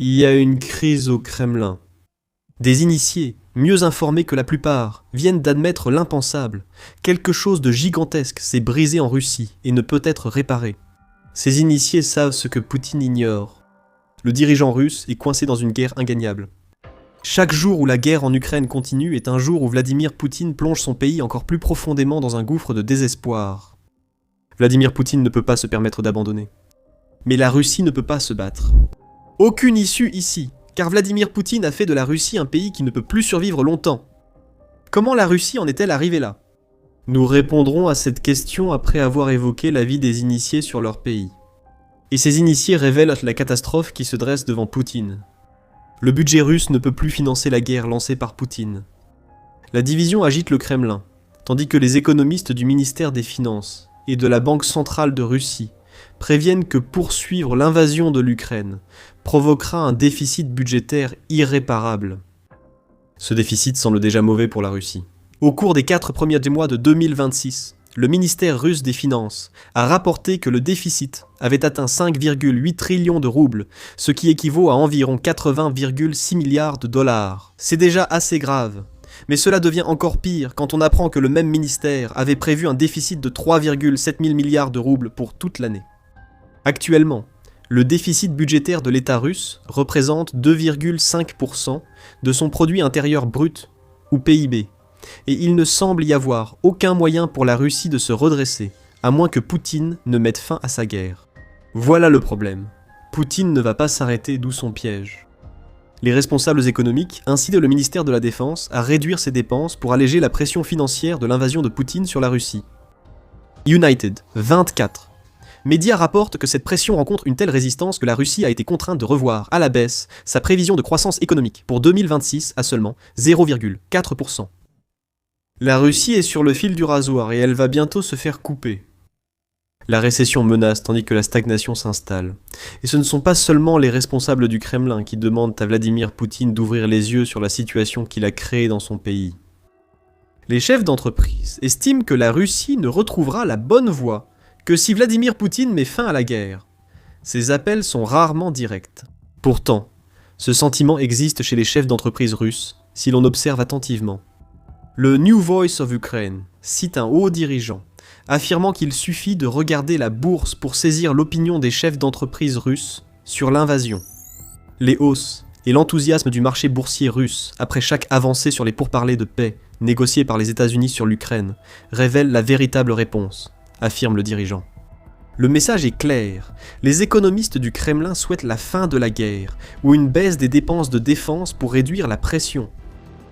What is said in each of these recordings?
Il y a une crise au Kremlin. Des initiés, mieux informés que la plupart, viennent d'admettre l'impensable. Quelque chose de gigantesque s'est brisé en Russie et ne peut être réparé. Ces initiés savent ce que Poutine ignore. Le dirigeant russe est coincé dans une guerre ingagnable. Chaque jour où la guerre en Ukraine continue est un jour où Vladimir Poutine plonge son pays encore plus profondément dans un gouffre de désespoir. Vladimir Poutine ne peut pas se permettre d'abandonner. Mais la Russie ne peut pas se battre. Aucune issue ici, car Vladimir Poutine a fait de la Russie un pays qui ne peut plus survivre longtemps. Comment la Russie en est-elle arrivée là? Nous répondrons à cette question après avoir évoqué la vie des initiés sur leur pays. Et ces initiés révèlent la catastrophe qui se dresse devant Poutine. Le budget russe ne peut plus financer la guerre lancée par Poutine. La division agite le Kremlin, tandis que les économistes du ministère des Finances et de la Banque centrale de Russie préviennent que poursuivre l'invasion de l'Ukraine provoquera un déficit budgétaire irréparable. Ce déficit semble déjà mauvais pour la Russie. Au cours des 4 premiers mois de 2026, le ministère russe des Finances a rapporté que le déficit avait atteint 5,8 trillions de roubles, ce qui équivaut à environ 80,6 milliards de dollars. C'est déjà assez grave. Mais cela devient encore pire quand on apprend que le même ministère avait prévu un déficit de 3,7 000 milliards de roubles pour toute l'année. Actuellement, le déficit budgétaire de l'État russe représente 2,5% de son produit intérieur brut, ou PIB, et il ne semble y avoir aucun moyen pour la Russie de se redresser, à moins que Poutine ne mette fin à sa guerre. Voilà le problème. Poutine ne va pas s'arrêter, d'où son piège. Les responsables économiques incitent le ministère de la Défense à réduire ses dépenses pour alléger la pression financière de l'invasion de Poutine sur la Russie. United, 24. Médias rapportent que cette pression rencontre une telle résistance que la Russie a été contrainte de revoir à la baisse sa prévision de croissance économique pour 2026 à seulement 0,4%. La Russie est sur le fil du rasoir et elle va bientôt se faire couper. La récession menace tandis que la stagnation s'installe. Et ce ne sont pas seulement les responsables du Kremlin qui demandent à Vladimir Poutine d'ouvrir les yeux sur la situation qu'il a créée dans son pays. Les chefs d'entreprise estiment que la Russie ne retrouvera la bonne voie que si Vladimir Poutine met fin à la guerre. Ces appels sont rarement directs. Pourtant, ce sentiment existe chez les chefs d'entreprise russes si l'on observe attentivement. Le New Voice of Ukraine cite un haut dirigeant, affirmant qu'il suffit de regarder la bourse pour saisir l'opinion des chefs d'entreprise russes sur l'invasion. Les hausses et l'enthousiasme du marché boursier russe après chaque avancée sur les pourparlers de paix négociés par les États-Unis sur l'Ukraine révèlent la véritable réponse, affirme le dirigeant. Le message est clair, les économistes du Kremlin souhaitent la fin de la guerre ou une baisse des dépenses de défense pour réduire la pression.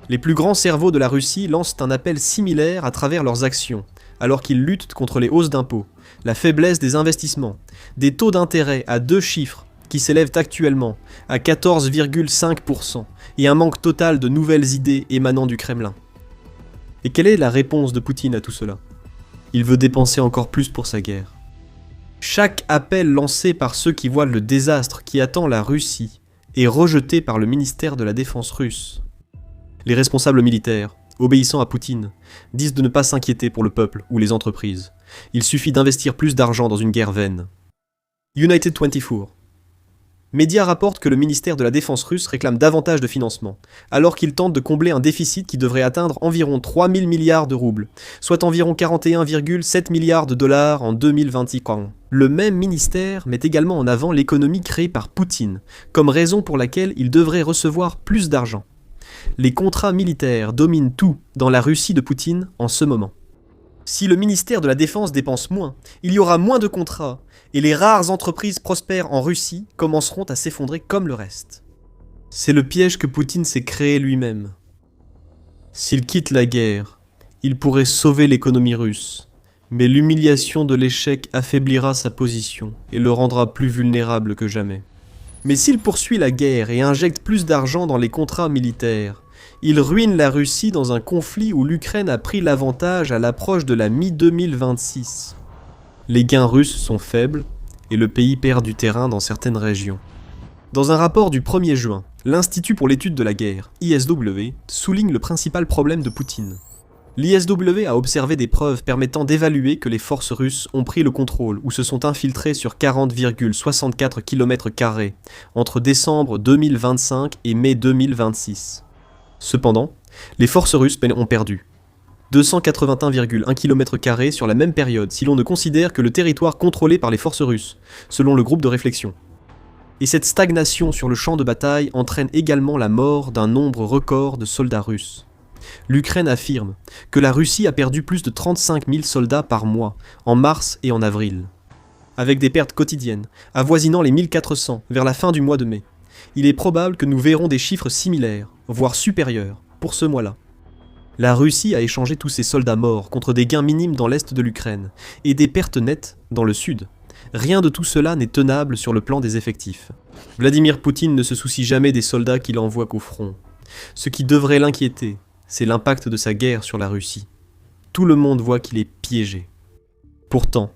Les plus grands cerveaux de la Russie lancent un appel similaire à travers leurs actions, alors qu'ils luttent contre les hausses d'impôts, la faiblesse des investissements, des taux d'intérêt à 2 chiffres qui s'élèvent actuellement à 14,5% et un manque total de nouvelles idées émanant du Kremlin. Et quelle est la réponse de Poutine à tout cela? Il veut dépenser encore plus pour sa guerre. Chaque appel lancé par ceux qui voient le désastre qui attend la Russie est rejeté par le ministère de la Défense russe. Les responsables militaires, obéissant à Poutine, disent de ne pas s'inquiéter pour le peuple ou les entreprises. Il suffit d'investir plus d'argent dans une guerre vaine. United 24. Médias rapportent que le ministère de la Défense russe réclame davantage de financement, alors qu'il tente de combler un déficit qui devrait atteindre environ 3 000 milliards de roubles, soit environ 41,7 milliards de dollars en 2024. Le même ministère met également en avant l'économie créée par Poutine, comme raison pour laquelle il devrait recevoir plus d'argent. Les contrats militaires dominent tout dans la Russie de Poutine en ce moment. Si le ministère de la Défense dépense moins, il y aura moins de contrats, et les rares entreprises prospères en Russie commenceront à s'effondrer comme le reste. C'est le piège que Poutine s'est créé lui-même. S'il quitte la guerre, il pourrait sauver l'économie russe, mais l'humiliation de l'échec affaiblira sa position et le rendra plus vulnérable que jamais. Mais s'il poursuit la guerre et injecte plus d'argent dans les contrats militaires, il ruine la Russie dans un conflit où l'Ukraine a pris l'avantage à l'approche de la mi-2026. Les gains russes sont faibles et le pays perd du terrain dans certaines régions. Dans un rapport du 1er juin, l'Institut pour l'étude de la guerre, ISW, souligne le principal problème de Poutine. L'ISW a observé des preuves permettant d'évaluer que les forces russes ont pris le contrôle ou se sont infiltrées sur 40,64 km² entre décembre 2025 et mai 2026. Cependant, les forces russes ont perdu 281,1 km² sur la même période si l'on ne considère que le territoire contrôlé par les forces russes, selon le groupe de réflexion. Et cette stagnation sur le champ de bataille entraîne également la mort d'un nombre record de soldats russes. L'Ukraine affirme que la Russie a perdu plus de 35 000 soldats par mois, en mars et en avril, avec des pertes quotidiennes, avoisinant les 1400 vers la fin du mois de mai. Il est probable que nous verrons des chiffres similaires, voire supérieurs, pour ce mois-là. La Russie a échangé tous ses soldats morts contre des gains minimes dans l'est de l'Ukraine, et des pertes nettes dans le sud. Rien de tout cela n'est tenable sur le plan des effectifs. Vladimir Poutine ne se soucie jamais des soldats qu'il envoie qu'au front. Ce qui devrait l'inquiéter, c'est l'impact de sa guerre sur la Russie. Tout le monde voit qu'il est piégé. Pourtant,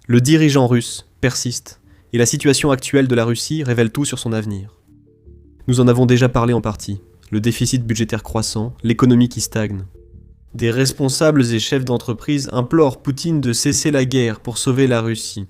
le dirigeant russe persiste, et la situation actuelle de la Russie révèle tout sur son avenir. Nous en avons déjà parlé en partie. Le déficit budgétaire croissant, l'économie qui stagne. Des responsables et chefs d'entreprise implorent Poutine de cesser la guerre pour sauver la Russie.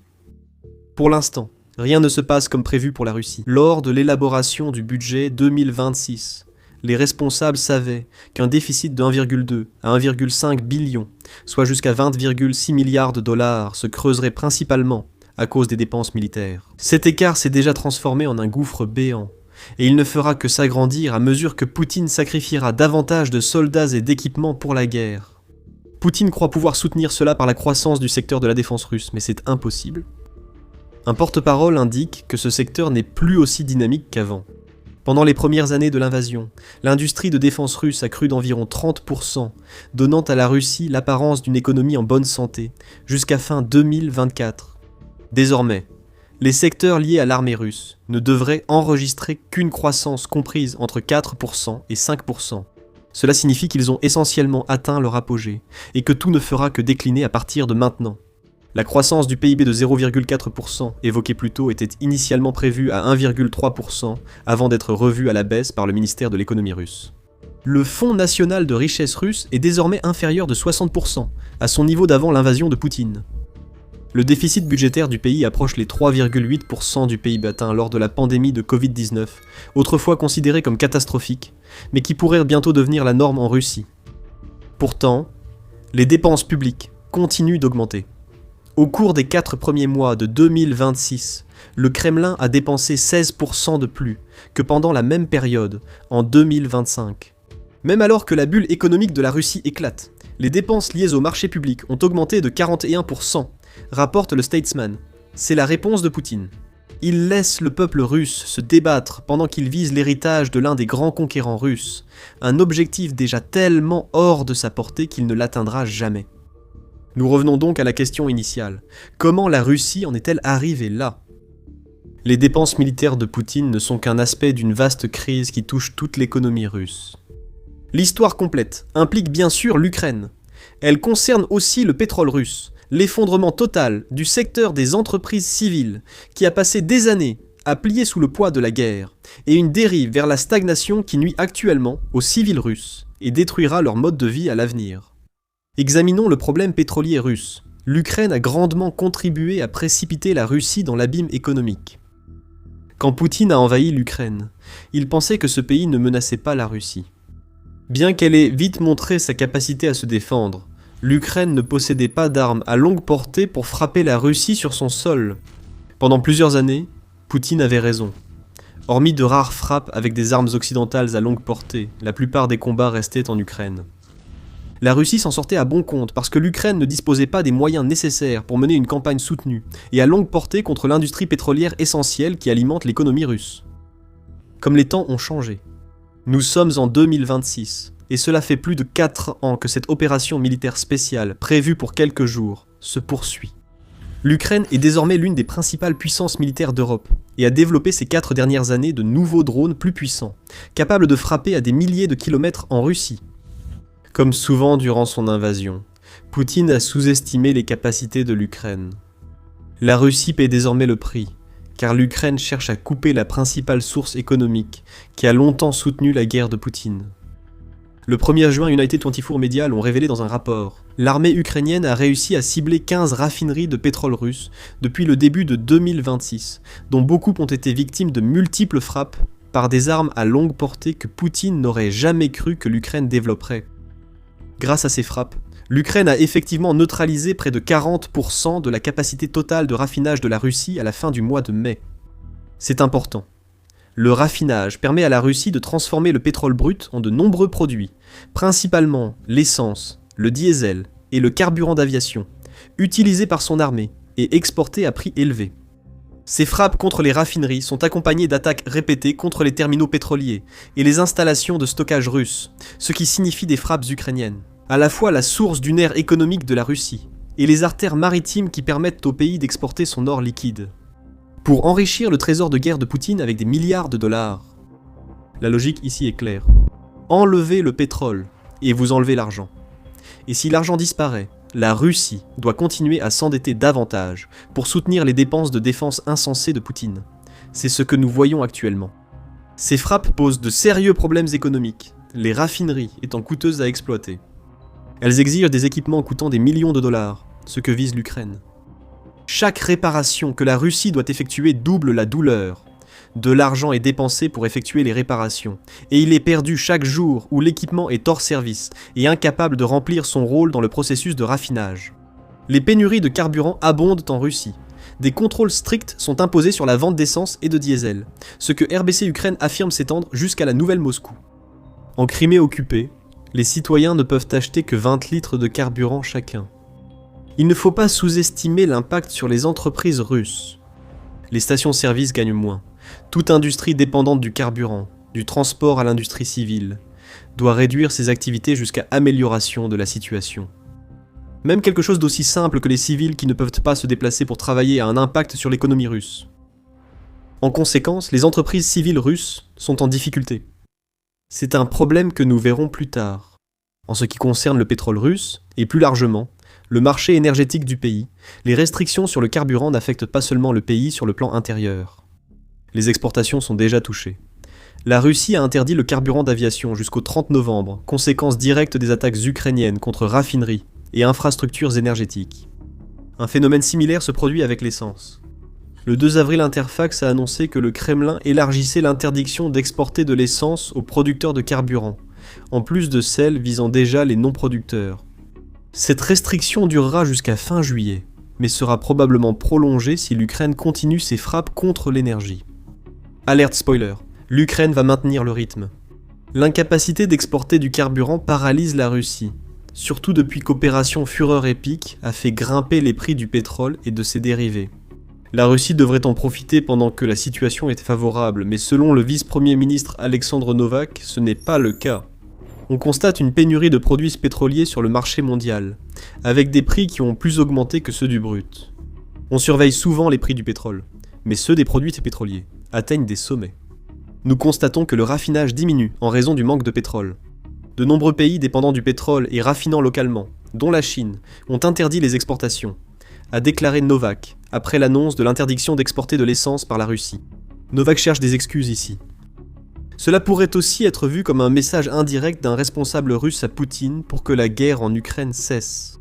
Pour l'instant, rien ne se passe comme prévu pour la Russie. Lors de l'élaboration du budget 2026, les responsables savaient qu'un déficit de 1,2 à 1,5 billion, soit jusqu'à 20,6 milliards de dollars, se creuserait principalement à cause des dépenses militaires. Cet écart s'est déjà transformé en un gouffre béant, et il ne fera que s'agrandir à mesure que Poutine sacrifiera davantage de soldats et d'équipements pour la guerre. Poutine croit pouvoir soutenir cela par la croissance du secteur de la défense russe, mais c'est impossible. Un porte-parole indique que ce secteur n'est plus aussi dynamique qu'avant. Pendant les premières années de l'invasion, l'industrie de défense russe a cru d'environ 30%, donnant à la Russie l'apparence d'une économie en bonne santé, jusqu'à fin 2024. Désormais, les secteurs liés à l'armée russe ne devraient enregistrer qu'une croissance comprise entre 4% et 5%. Cela signifie qu'ils ont essentiellement atteint leur apogée, et que tout ne fera que décliner à partir de maintenant. La croissance du PIB de 0,4% évoquée plus tôt était initialement prévue à 1,3% avant d'être revue à la baisse par le ministère de l'économie russe. Le Fonds national de richesse russe est désormais inférieur de 60% à son niveau d'avant l'invasion de Poutine. Le déficit budgétaire du pays approche les 3,8% du PIB atteint lors de la pandémie de Covid-19, autrefois considérée comme catastrophique, mais qui pourrait bientôt devenir la norme en Russie. Pourtant, les dépenses publiques continuent d'augmenter. Au cours des 4 premiers mois de 2026, le Kremlin a dépensé 16% de plus que pendant la même période en 2025. Même alors que la bulle économique de la Russie éclate, les dépenses liées au marché public ont augmenté de 41%, rapporte le Statesman. C'est la réponse de Poutine. Il laisse le peuple russe se débattre pendant qu'il vise l'héritage de l'un des grands conquérants russes, un objectif déjà tellement hors de sa portée qu'il ne l'atteindra jamais. Nous revenons donc à la question initiale. Comment la Russie en est-elle arrivée là ? Les dépenses militaires de Poutine ne sont qu'un aspect d'une vaste crise qui touche toute l'économie russe. L'histoire complète implique bien sûr l'Ukraine. Elle concerne aussi le pétrole russe, l'effondrement total du secteur des entreprises civiles, qui a passé des années à plier sous le poids de la guerre, et une dérive vers la stagnation qui nuit actuellement aux civils russes et détruira leur mode de vie à l'avenir. Examinons le problème pétrolier russe. L'Ukraine a grandement contribué à précipiter la Russie dans l'abîme économique. Quand Poutine a envahi l'Ukraine, il pensait que ce pays ne menaçait pas la Russie. Bien qu'elle ait vite montré sa capacité à se défendre, l'Ukraine ne possédait pas d'armes à longue portée pour frapper la Russie sur son sol. Pendant plusieurs années, Poutine avait raison. Hormis de rares frappes avec des armes occidentales à longue portée, la plupart des combats restaient en Ukraine. La Russie s'en sortait à bon compte parce que l'Ukraine ne disposait pas des moyens nécessaires pour mener une campagne soutenue et à longue portée contre l'industrie pétrolière essentielle qui alimente l'économie russe. Comme les temps ont changé. Nous sommes en 2026. Et cela fait plus de 4 ans que cette opération militaire spéciale, prévue pour quelques jours, se poursuit. L'Ukraine est désormais l'une des principales puissances militaires d'Europe, et a développé ces 4 dernières années de nouveaux drones plus puissants, capables de frapper à des milliers de kilomètres en Russie. Comme souvent durant son invasion, Poutine a sous-estimé les capacités de l'Ukraine. La Russie paie désormais le prix, car l'Ukraine cherche à couper la principale source économique qui a longtemps soutenu la guerre de Poutine. Le 1er juin, United 24 Media l'ont révélé dans un rapport. L'armée ukrainienne a réussi à cibler 15 raffineries de pétrole russe depuis le début de 2026, dont beaucoup ont été victimes de multiples frappes par des armes à longue portée que Poutine n'aurait jamais cru que l'Ukraine développerait. Grâce à ces frappes, l'Ukraine a effectivement neutralisé près de 40% de la capacité totale de raffinage de la Russie à la fin du mois de mai. C'est important. Le raffinage permet à la Russie de transformer le pétrole brut en de nombreux produits, principalement l'essence, le diesel et le carburant d'aviation, utilisés par son armée et exportés à prix élevés. Ces frappes contre les raffineries sont accompagnées d'attaques répétées contre les terminaux pétroliers et les installations de stockage russes, ce qui signifie des frappes ukrainiennes. À la fois la source du nerf économique de la Russie et les artères maritimes qui permettent au pays d'exporter son or liquide. Pour enrichir le trésor de guerre de Poutine avec des milliards de dollars. La logique ici est claire. Enlevez le pétrole et vous enlevez l'argent. Et si l'argent disparaît, la Russie doit continuer à s'endetter davantage pour soutenir les dépenses de défense insensées de Poutine. C'est ce que nous voyons actuellement. Ces frappes posent de sérieux problèmes économiques, les raffineries étant coûteuses à exploiter. Elles exigent des équipements coûtant des millions de dollars, ce que vise l'Ukraine. Chaque réparation que la Russie doit effectuer double la douleur. De l'argent est dépensé pour effectuer les réparations, et il est perdu chaque jour où l'équipement est hors service et incapable de remplir son rôle dans le processus de raffinage. Les pénuries de carburant abondent en Russie. Des contrôles stricts sont imposés sur la vente d'essence et de diesel, ce que RBC Ukraine affirme s'étendre jusqu'à la nouvelle Moscou. En Crimée occupée, les citoyens ne peuvent acheter que 20 litres de carburant chacun. Il ne faut pas sous-estimer l'impact sur les entreprises russes. Les stations-service gagnent moins. Toute industrie dépendante du carburant, du transport à l'industrie civile, doit réduire ses activités jusqu'à amélioration de la situation. Même quelque chose d'aussi simple que les civils qui ne peuvent pas se déplacer pour travailler a un impact sur l'économie russe. En conséquence, les entreprises civiles russes sont en difficulté. C'est un problème que nous verrons plus tard. En ce qui concerne le pétrole russe, et plus largement, le marché énergétique du pays, les restrictions sur le carburant n'affectent pas seulement le pays sur le plan intérieur. Les exportations sont déjà touchées. La Russie a interdit le carburant d'aviation jusqu'au 30 novembre, conséquence directe des attaques ukrainiennes contre raffineries et infrastructures énergétiques. Un phénomène similaire se produit avec l'essence. Le 2 avril, Interfax a annoncé que le Kremlin élargissait l'interdiction d'exporter de l'essence aux producteurs de carburant, en plus de celle visant déjà les non-producteurs. Cette restriction durera jusqu'à fin juillet, mais sera probablement prolongée si l'Ukraine continue ses frappes contre l'énergie. Alerte spoiler, l'Ukraine va maintenir le rythme. L'incapacité d'exporter du carburant paralyse la Russie, surtout depuis qu'Opération Fureur épique a fait grimper les prix du pétrole et de ses dérivés. La Russie devrait en profiter pendant que la situation est favorable, mais selon le vice-premier ministre Alexandre Novak, ce n'est pas le cas. On constate une pénurie de produits pétroliers sur le marché mondial, avec des prix qui ont plus augmenté que ceux du brut. On surveille souvent les prix du pétrole, mais ceux des produits pétroliers atteignent des sommets. Nous constatons que le raffinage diminue en raison du manque de pétrole. De nombreux pays dépendants du pétrole et raffinant localement, dont la Chine, ont interdit les exportations, a déclaré Novak, après l'annonce de l'interdiction d'exporter de l'essence par la Russie. Novak cherche des excuses ici. Cela pourrait aussi être vu comme un message indirect d'un responsable russe à Poutine pour que la guerre en Ukraine cesse.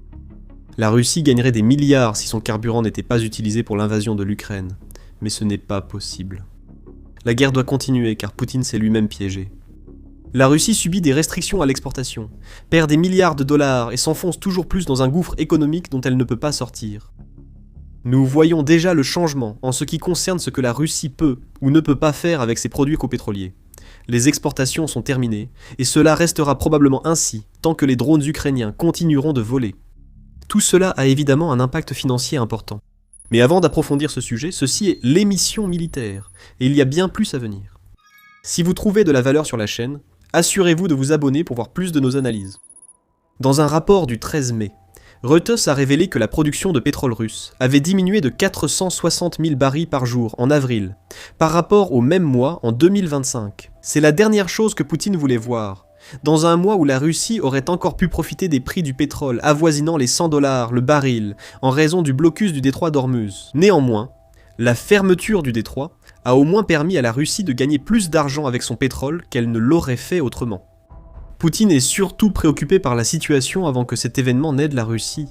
La Russie gagnerait des milliards si son carburant n'était pas utilisé pour l'invasion de l'Ukraine, mais ce n'est pas possible. La guerre doit continuer car Poutine s'est lui-même piégé. La Russie subit des restrictions à l'exportation, perd des milliards de dollars et s'enfonce toujours plus dans un gouffre économique dont elle ne peut pas sortir. Nous voyons déjà le changement en ce qui concerne ce que la Russie peut ou ne peut pas faire avec ses produits copétroliers. Les exportations sont terminées, et cela restera probablement ainsi tant que les drones ukrainiens continueront de voler. Tout cela a évidemment un impact financier important. Mais avant d'approfondir ce sujet, ceci est l'émission militaire, et il y a bien plus à venir. Si vous trouvez de la valeur sur la chaîne, assurez-vous de vous abonner pour voir plus de nos analyses. Dans un rapport du 13 mai, Reuters a révélé que la production de pétrole russe avait diminué de 460 000 barils par jour en avril, par rapport au même mois en 2025. C'est la dernière chose que Poutine voulait voir, dans un mois où la Russie aurait encore pu profiter des prix du pétrole avoisinant les 100 $ le baril en raison du blocus du détroit d'Ormuz. Néanmoins, la fermeture du détroit a au moins permis à la Russie de gagner plus d'argent avec son pétrole qu'elle ne l'aurait fait autrement. Poutine est surtout préoccupé par la situation avant que cet événement n'aide la Russie.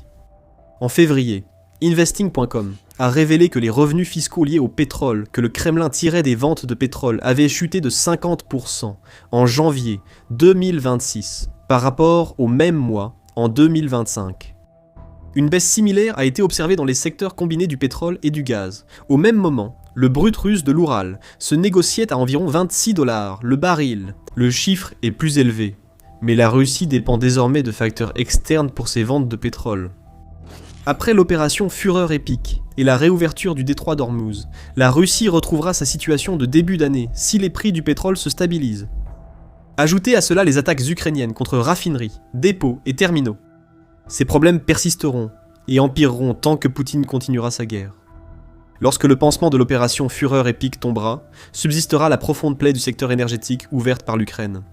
En février, Investing.com a révélé que les revenus fiscaux liés au pétrole que le Kremlin tirait des ventes de pétrole avaient chuté de 50% en janvier 2026 par rapport au même mois en 2025. Une baisse similaire a été observée dans les secteurs combinés du pétrole et du gaz. Au même moment, le brut russe de l'Oural se négociait à environ 26 $ le baril. Le chiffre est plus élevé, mais la Russie dépend désormais de facteurs externes pour ses ventes de pétrole. Après l'opération Fureur épique et la réouverture du détroit d'Ormuz, la Russie retrouvera sa situation de début d'année si les prix du pétrole se stabilisent. Ajoutez à cela les attaques ukrainiennes contre raffineries, dépôts et terminaux. Ces problèmes persisteront et empireront tant que Poutine continuera sa guerre. Lorsque le pansement de l'opération Fureur épique tombera, subsistera la profonde plaie du secteur énergétique ouverte par l'Ukraine.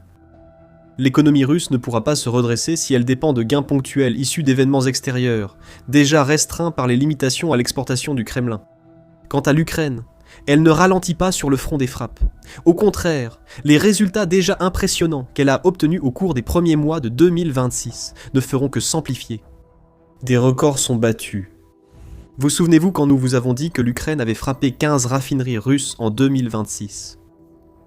L'économie russe ne pourra pas se redresser si elle dépend de gains ponctuels issus d'événements extérieurs, déjà restreints par les limitations à l'exportation du Kremlin. Quant à l'Ukraine, elle ne ralentit pas sur le front des frappes. Au contraire, les résultats déjà impressionnants qu'elle a obtenus au cours des premiers mois de 2026 ne feront que s'amplifier. Des records sont battus. Vous souvenez-vous quand nous vous avons dit que l'Ukraine avait frappé 15 raffineries russes en 2026 ?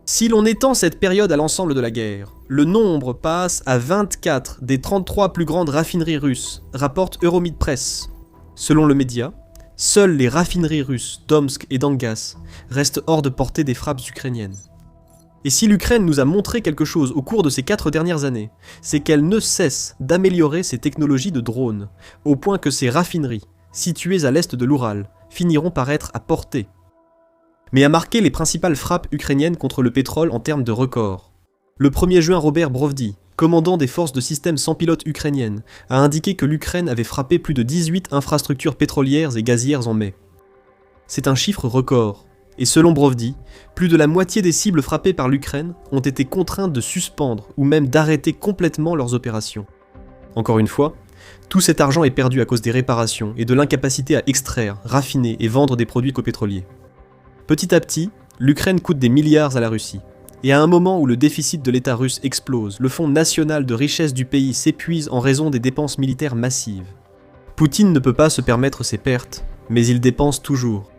Si l'on étend cette période à l'ensemble de la guerre, le nombre passe à 24 des 33 plus grandes raffineries russes, rapporte Euromid Press. Selon le média, seules les raffineries russes d'Omsk et d'Angas restent hors de portée des frappes ukrainiennes. Et si l'Ukraine nous a montré quelque chose au cours de ces 4 dernières années, c'est qu'elle ne cesse d'améliorer ses technologies de drones, au point que ces raffineries, situées à l'est de l'Oural, finiront par être à portée. Mais a marqué les principales frappes ukrainiennes contre le pétrole en termes de records. Le 1er juin, Robert Brovdi, commandant des forces de système sans pilote ukrainiennes, a indiqué que l'Ukraine avait frappé plus de 18 infrastructures pétrolières et gazières en mai. C'est un chiffre record, et selon Brovdi, plus de la moitié des cibles frappées par l'Ukraine ont été contraintes de suspendre ou même d'arrêter complètement leurs opérations. Encore une fois, tout cet argent est perdu à cause des réparations et de l'incapacité à extraire, raffiner et vendre des produits copétroliers. Petit à petit, l'Ukraine coûte des milliards à la Russie. Et à un moment où le déficit de l'État russe explose, le fonds national de richesse du pays s'épuise en raison des dépenses militaires massives. Poutine ne peut pas se permettre ces pertes, mais il dépense toujours.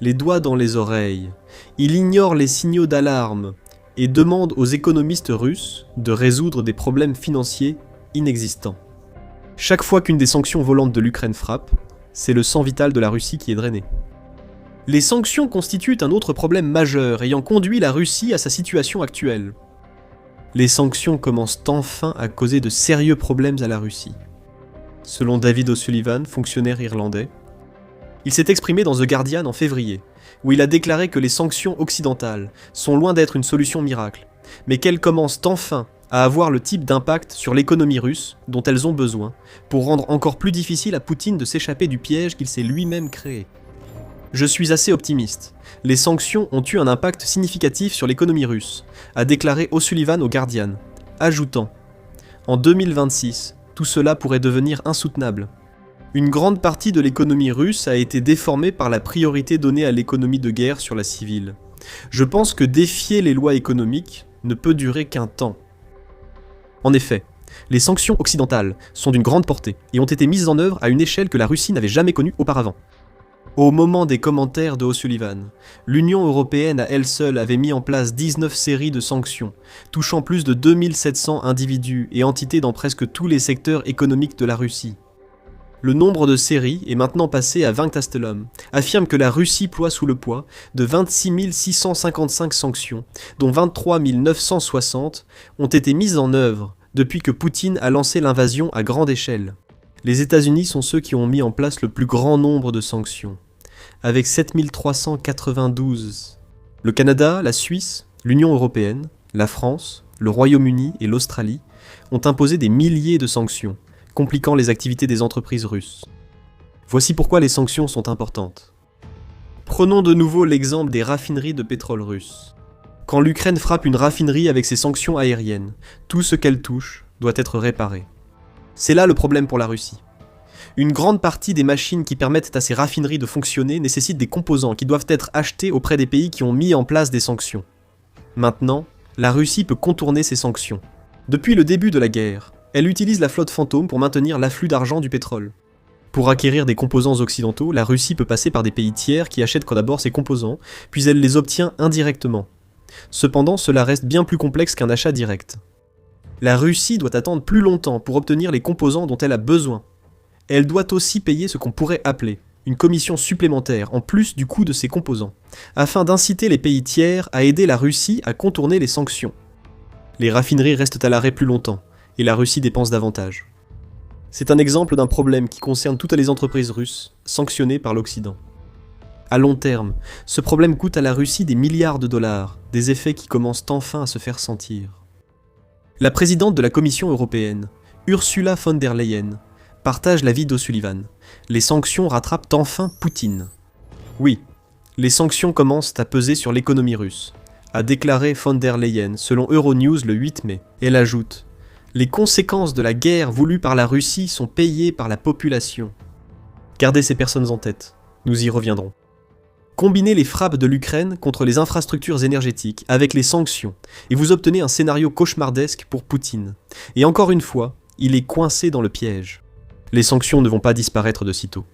Les doigts dans les oreilles, il ignore les signaux d'alarme et demande aux économistes russes de résoudre des problèmes financiers inexistants. Chaque fois qu'une des sanctions volantes de l'Ukraine frappe, c'est le sang vital de la Russie qui est drainé. Les sanctions constituent un autre problème majeur ayant conduit la Russie à sa situation actuelle. Les sanctions commencent enfin à causer de sérieux problèmes à la Russie. Selon David O'Sullivan, fonctionnaire irlandais, il s'est exprimé dans The Guardian en février, où il a déclaré que les sanctions occidentales sont loin d'être une solution miracle, mais qu'elles commencent enfin à avoir le type d'impact sur l'économie russe dont elles ont besoin, pour rendre encore plus difficile à Poutine de s'échapper du piège qu'il s'est lui-même créé. Je suis assez optimiste. Les sanctions ont eu un impact significatif sur l'économie russe, a déclaré O'Sullivan au Guardian, ajoutant « En 2026, tout cela pourrait devenir insoutenable. Une grande partie de l'économie russe a été déformée par la priorité donnée à l'économie de guerre sur la civile. Je pense que défier les lois économiques ne peut durer qu'un temps. » En effet, les sanctions occidentales sont d'une grande portée et ont été mises en œuvre à une échelle que la Russie n'avait jamais connue auparavant. Au moment des commentaires de O'Sullivan, l'Union européenne à elle seule avait mis en place 19 séries de sanctions, touchant plus de 2700 individus et entités dans presque tous les secteurs économiques de la Russie. Le nombre de séries est maintenant passé à 20 Castellum, affirme que la Russie ploie sous le poids de 26 655 sanctions, dont 23 960 ont été mises en œuvre depuis que Poutine a lancé l'invasion à grande échelle. Les États-Unis sont ceux qui ont mis en place le plus grand nombre de sanctions, avec 7392. Le Canada, la Suisse, l'Union européenne, la France, le Royaume-Uni et l'Australie ont imposé des milliers de sanctions, compliquant les activités des entreprises russes. Voici pourquoi les sanctions sont importantes. Prenons de nouveau l'exemple des raffineries de pétrole russes. Quand l'Ukraine frappe une raffinerie avec ses sanctions aériennes, tout ce qu'elle touche doit être réparé. C'est là le problème pour la Russie. Une grande partie des machines qui permettent à ces raffineries de fonctionner nécessitent des composants qui doivent être achetés auprès des pays qui ont mis en place des sanctions. Maintenant, la Russie peut contourner ces sanctions. Depuis le début de la guerre, elle utilise la flotte fantôme pour maintenir l'afflux d'argent du pétrole. Pour acquérir des composants occidentaux, la Russie peut passer par des pays tiers qui achètent d'abord ces composants, puis elle les obtient indirectement. Cependant, cela reste bien plus complexe qu'un achat direct. La Russie doit attendre plus longtemps pour obtenir les composants dont elle a besoin. Elle doit aussi payer ce qu'on pourrait appeler une commission supplémentaire en plus du coût de ces composants, afin d'inciter les pays tiers à aider la Russie à contourner les sanctions. Les raffineries restent à l'arrêt plus longtemps, et la Russie dépense davantage. C'est un exemple d'un problème qui concerne toutes les entreprises russes, sanctionnées par l'Occident. À long terme, ce problème coûte à la Russie des milliards de dollars, des effets qui commencent enfin à se faire sentir. La présidente de la Commission européenne, Ursula von der Leyen, partage l'avis d'O'Sullivan. Les sanctions rattrapent enfin Poutine. Oui, les sanctions commencent à peser sur l'économie russe, a déclaré von der Leyen selon Euronews le 8 mai. Elle ajoute « Les conséquences de la guerre voulue par la Russie sont payées par la population. » Gardez ces personnes en tête, nous y reviendrons. Combinez les frappes de l'Ukraine contre les infrastructures énergétiques avec les sanctions, et vous obtenez un scénario cauchemardesque pour Poutine. Et encore une fois, il est coincé dans le piège. Les sanctions ne vont pas disparaître de sitôt.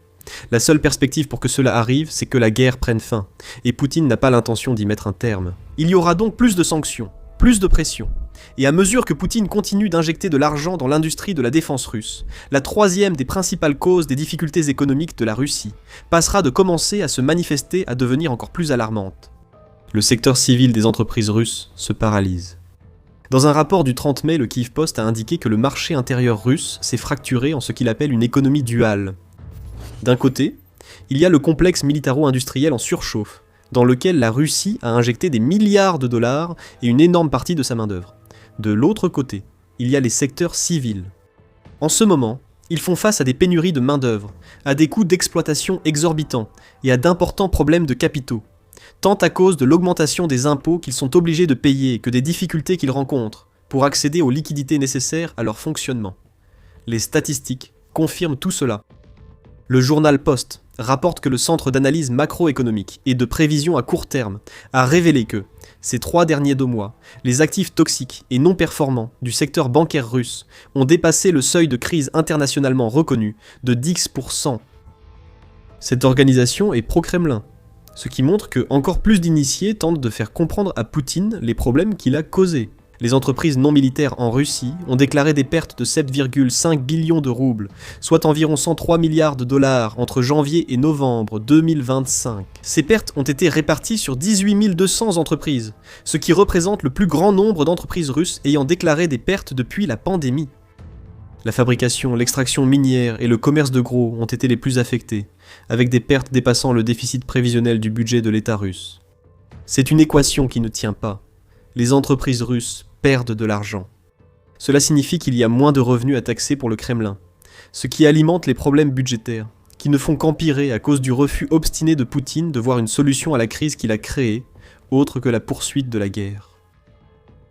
La seule perspective pour que cela arrive, c'est que la guerre prenne fin, et Poutine n'a pas l'intention d'y mettre un terme. Il y aura donc plus de sanctions, plus de pression. Et à mesure que Poutine continue d'injecter de l'argent dans l'industrie de la défense russe, la troisième des principales causes des difficultés économiques de la Russie passera de commencer à se manifester à devenir encore plus alarmante. Le secteur civil des entreprises russes se paralyse. Dans un rapport du 30 mai, le Kyiv Post a indiqué que le marché intérieur russe s'est fracturé en ce qu'il appelle une économie duale. D'un côté, il y a le complexe militaro-industriel en surchauffe, dans lequel la Russie a injecté des milliards de dollars et une énorme partie de sa main-d'œuvre. De l'autre côté, il y a les secteurs civils. En ce moment, ils font face à des pénuries de main-d'œuvre, à des coûts d'exploitation exorbitants et à d'importants problèmes de capitaux, tant à cause de l'augmentation des impôts qu'ils sont obligés de payer que des difficultés qu'ils rencontrent pour accéder aux liquidités nécessaires à leur fonctionnement. Les statistiques confirment tout cela. Le journal Post rapporte que le Centre d'analyse macroéconomique et de prévision à court terme a révélé que, ces 3 derniers 2 mois, les actifs toxiques et non performants du secteur bancaire russe ont dépassé le seuil de crise internationalement reconnu de 10%. Cette organisation est pro-Kremlin, ce qui montre que encore plus d'initiés tentent de faire comprendre à Poutine les problèmes qu'il a causés. Les entreprises non militaires en Russie ont déclaré des pertes de 7,5 billions de roubles, soit environ 103 milliards de dollars entre janvier et novembre 2025. Ces pertes ont été réparties sur 18 200 entreprises, ce qui représente le plus grand nombre d'entreprises russes ayant déclaré des pertes depuis la pandémie. La fabrication, l'extraction minière et le commerce de gros ont été les plus affectés, avec des pertes dépassant le déficit prévisionnel du budget de l'État russe. C'est une équation qui ne tient pas. Les entreprises russes perdent de l'argent. Cela signifie qu'il y a moins de revenus à taxer pour le Kremlin, ce qui alimente les problèmes budgétaires, qui ne font qu'empirer à cause du refus obstiné de Poutine de voir une solution à la crise qu'il a créée, autre que la poursuite de la guerre.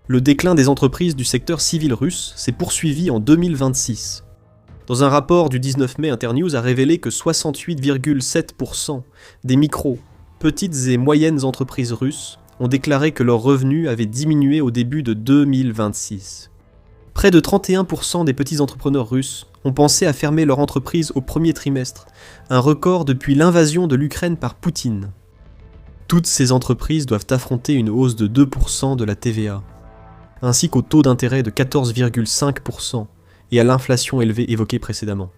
Le déclin des entreprises du secteur civil russe s'est poursuivi en 2026. Dans un rapport du 19 mai, Internews a révélé que 68,7% des micro, petites et moyennes entreprises russes ont déclaré que leurs revenus avaient diminué au début de 2026. Près de 31% des petits entrepreneurs russes ont pensé à fermer leur entreprise au premier trimestre, un record depuis l'invasion de l'Ukraine par Poutine. Toutes ces entreprises doivent affronter une hausse de 2% de la TVA, ainsi qu'au taux d'intérêt de 14,5% et à l'inflation élevée évoquée précédemment.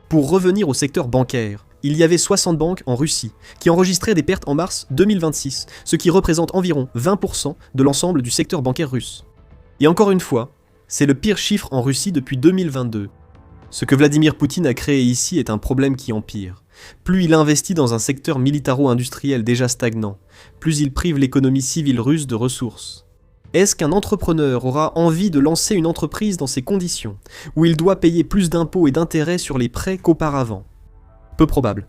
Pour revenir au secteur bancaire, il y avait 60 banques en Russie qui enregistraient des pertes en mars 2026, ce qui représente environ 20% de l'ensemble du secteur bancaire russe. Et encore une fois, c'est le pire chiffre en Russie depuis 2022. Ce que Vladimir Poutine a créé ici est un problème qui empire. Plus il investit dans un secteur militaro-industriel déjà stagnant, plus il prive l'économie civile russe de ressources. Est-ce qu'un entrepreneur aura envie de lancer une entreprise dans ces conditions, où il doit payer plus d'impôts et d'intérêts sur les prêts qu'auparavant ? Peu probable.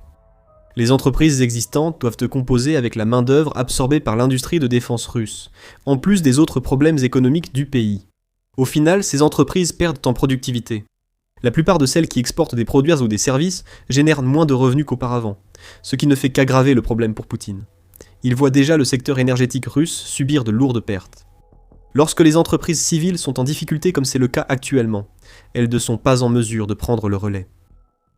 Les entreprises existantes doivent composer avec la main-d'œuvre absorbée par l'industrie de défense russe, en plus des autres problèmes économiques du pays. Au final, ces entreprises perdent en productivité. La plupart de celles qui exportent des produits ou des services génèrent moins de revenus qu'auparavant, ce qui ne fait qu'aggraver le problème pour Poutine. Il voit déjà le secteur énergétique russe subir de lourdes pertes. Lorsque les entreprises civiles sont en difficulté comme c'est le cas actuellement, elles ne sont pas en mesure de prendre le relais.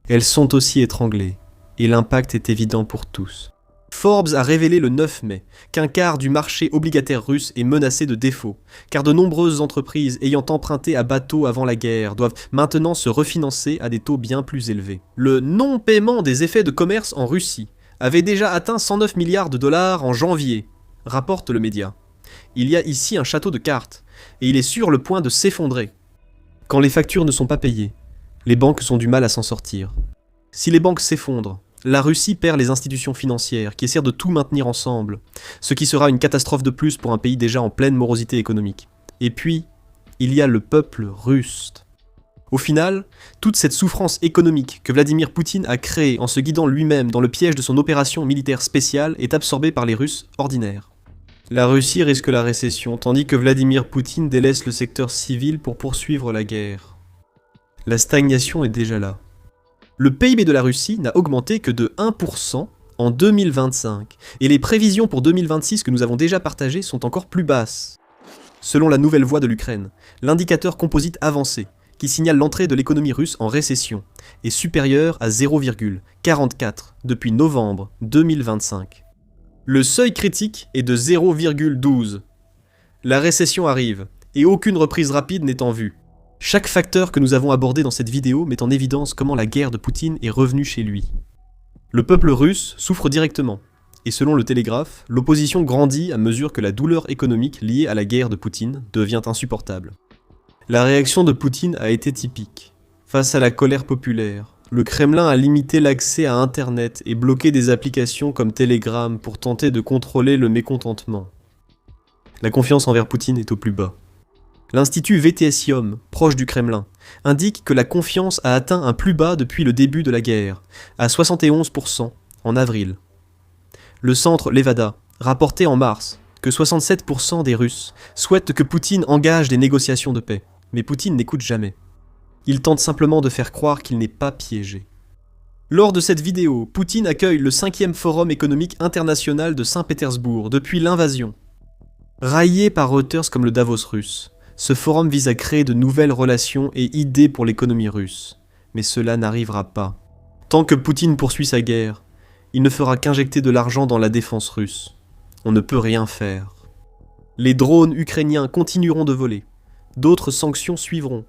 Elles sont aussi étranglées, et l'impact est évident pour tous. Forbes a révélé le 9 mai qu'un quart du marché obligataire russe est menacé de défaut, car de nombreuses entreprises ayant emprunté à bateau avant la guerre doivent maintenant se refinancer à des taux bien plus élevés. Le non-paiement des effets de commerce en Russie avait déjà atteint 109 milliards de dollars en janvier, rapporte le média. Il y a ici un château de cartes, et il est sur le point de s'effondrer. Quand les factures ne sont pas payées, les banques ont du mal à s'en sortir. Si les banques s'effondrent, la Russie perd les institutions financières qui essaient de tout maintenir ensemble, ce qui sera une catastrophe de plus pour un pays déjà en pleine morosité économique. Et puis, il y a le peuple russe. Au final, toute cette souffrance économique que Vladimir Poutine a créée en se guidant lui-même dans le piège de son opération militaire spéciale est absorbée par les Russes ordinaires. La Russie risque la récession, tandis que Vladimir Poutine délaisse le secteur civil pour poursuivre la guerre. La stagnation est déjà là. Le PIB de la Russie n'a augmenté que de 1% en 2025, et les prévisions pour 2026 que nous avons déjà partagées sont encore plus basses. Selon la nouvelle voix de l'Ukraine, l'indicateur composite avancé, qui signale l'entrée de l'économie russe en récession, est supérieur à 0,44 depuis novembre 2025. Le seuil critique est de 0,12. La récession arrive, et aucune reprise rapide n'est en vue. Chaque facteur que nous avons abordé dans cette vidéo met en évidence comment la guerre de Poutine est revenue chez lui. Le peuple russe souffre directement, et selon le Télégraphe, l'opposition grandit à mesure que la douleur économique liée à la guerre de Poutine devient insupportable. La réaction de Poutine a été typique. Face à la colère populaire, le Kremlin a limité l'accès à Internet et bloqué des applications comme Telegram pour tenter de contrôler le mécontentement. La confiance envers Poutine est au plus bas. L'Institut VTSIOM, proche du Kremlin, indique que la confiance a atteint un plus bas depuis le début de la guerre, à 71% en avril. Le centre Levada rapportait en mars que 67% des Russes souhaitent que Poutine engage des négociations de paix, mais Poutine n'écoute jamais. Il tente simplement de faire croire qu'il n'est pas piégé. Lors de cette vidéo, Poutine accueille le 5e Forum économique international de Saint-Pétersbourg depuis l'invasion. Raillé par Reuters comme le Davos russe, ce forum vise à créer de nouvelles relations et idées pour l'économie russe. Mais cela n'arrivera pas. Tant que Poutine poursuit sa guerre, il ne fera qu'injecter de l'argent dans la défense russe. On ne peut rien faire. Les drones ukrainiens continueront de voler. D'autres sanctions suivront.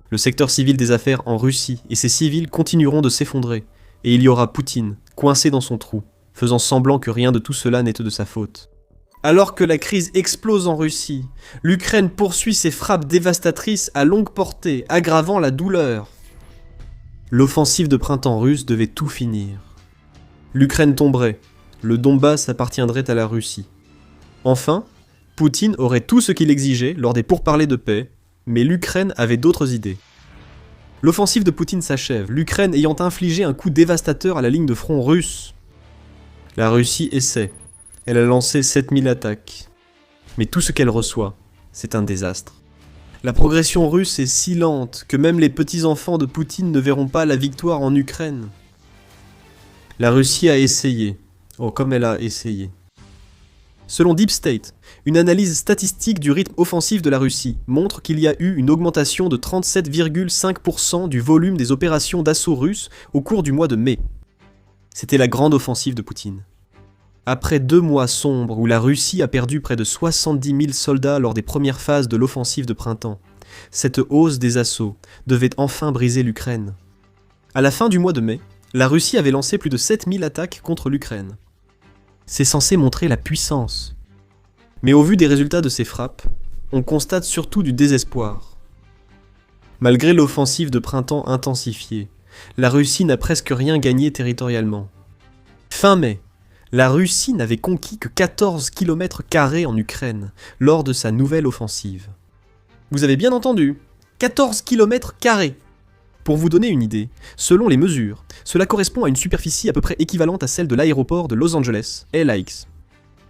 Le secteur civil des affaires en Russie et ses civils continueront de s'effondrer. Et il y aura Poutine, coincé dans son trou, faisant semblant que rien de tout cela n'était de sa faute. Alors que la crise explose en Russie, l'Ukraine poursuit ses frappes dévastatrices à longue portée, aggravant la douleur. L'offensive de printemps russe devait tout finir. L'Ukraine tomberait, le Donbass appartiendrait à la Russie. Enfin, Poutine aurait tout ce qu'il exigeait lors des pourparlers de paix, mais l'Ukraine avait d'autres idées. L'offensive de Poutine s'achève, l'Ukraine ayant infligé un coup dévastateur à la ligne de front russe. La Russie essaie. Elle a lancé 7000 attaques. Mais tout ce qu'elle reçoit, c'est un désastre. La progression russe est si lente que même les petits-enfants de Poutine ne verront pas la victoire en Ukraine. La Russie a essayé. Oh, comme elle a essayé. Selon Deep State, une analyse statistique du rythme offensif de la Russie montre qu'il y a eu une augmentation de 37,5% du volume des opérations d'assaut russes au cours du mois de mai. C'était la grande offensive de Poutine. Après 2 mois sombres où la Russie a perdu près de 70 000 soldats lors des premières phases de l'offensive de printemps, cette hausse des assauts devait enfin briser l'Ukraine. À la fin du mois de mai, la Russie avait lancé plus de 7000 attaques contre l'Ukraine. C'est censé montrer la puissance. Mais au vu des résultats de ces frappes, on constate surtout du désespoir. Malgré l'offensive de printemps intensifiée, la Russie n'a presque rien gagné territorialement. Fin mai, la Russie n'avait conquis que 14 km² en Ukraine lors de sa nouvelle offensive. Vous avez bien entendu, 14 km². Pour vous donner une idée, selon les mesures, cela correspond à une superficie à peu près équivalente à celle de l'aéroport de Los Angeles, LAX.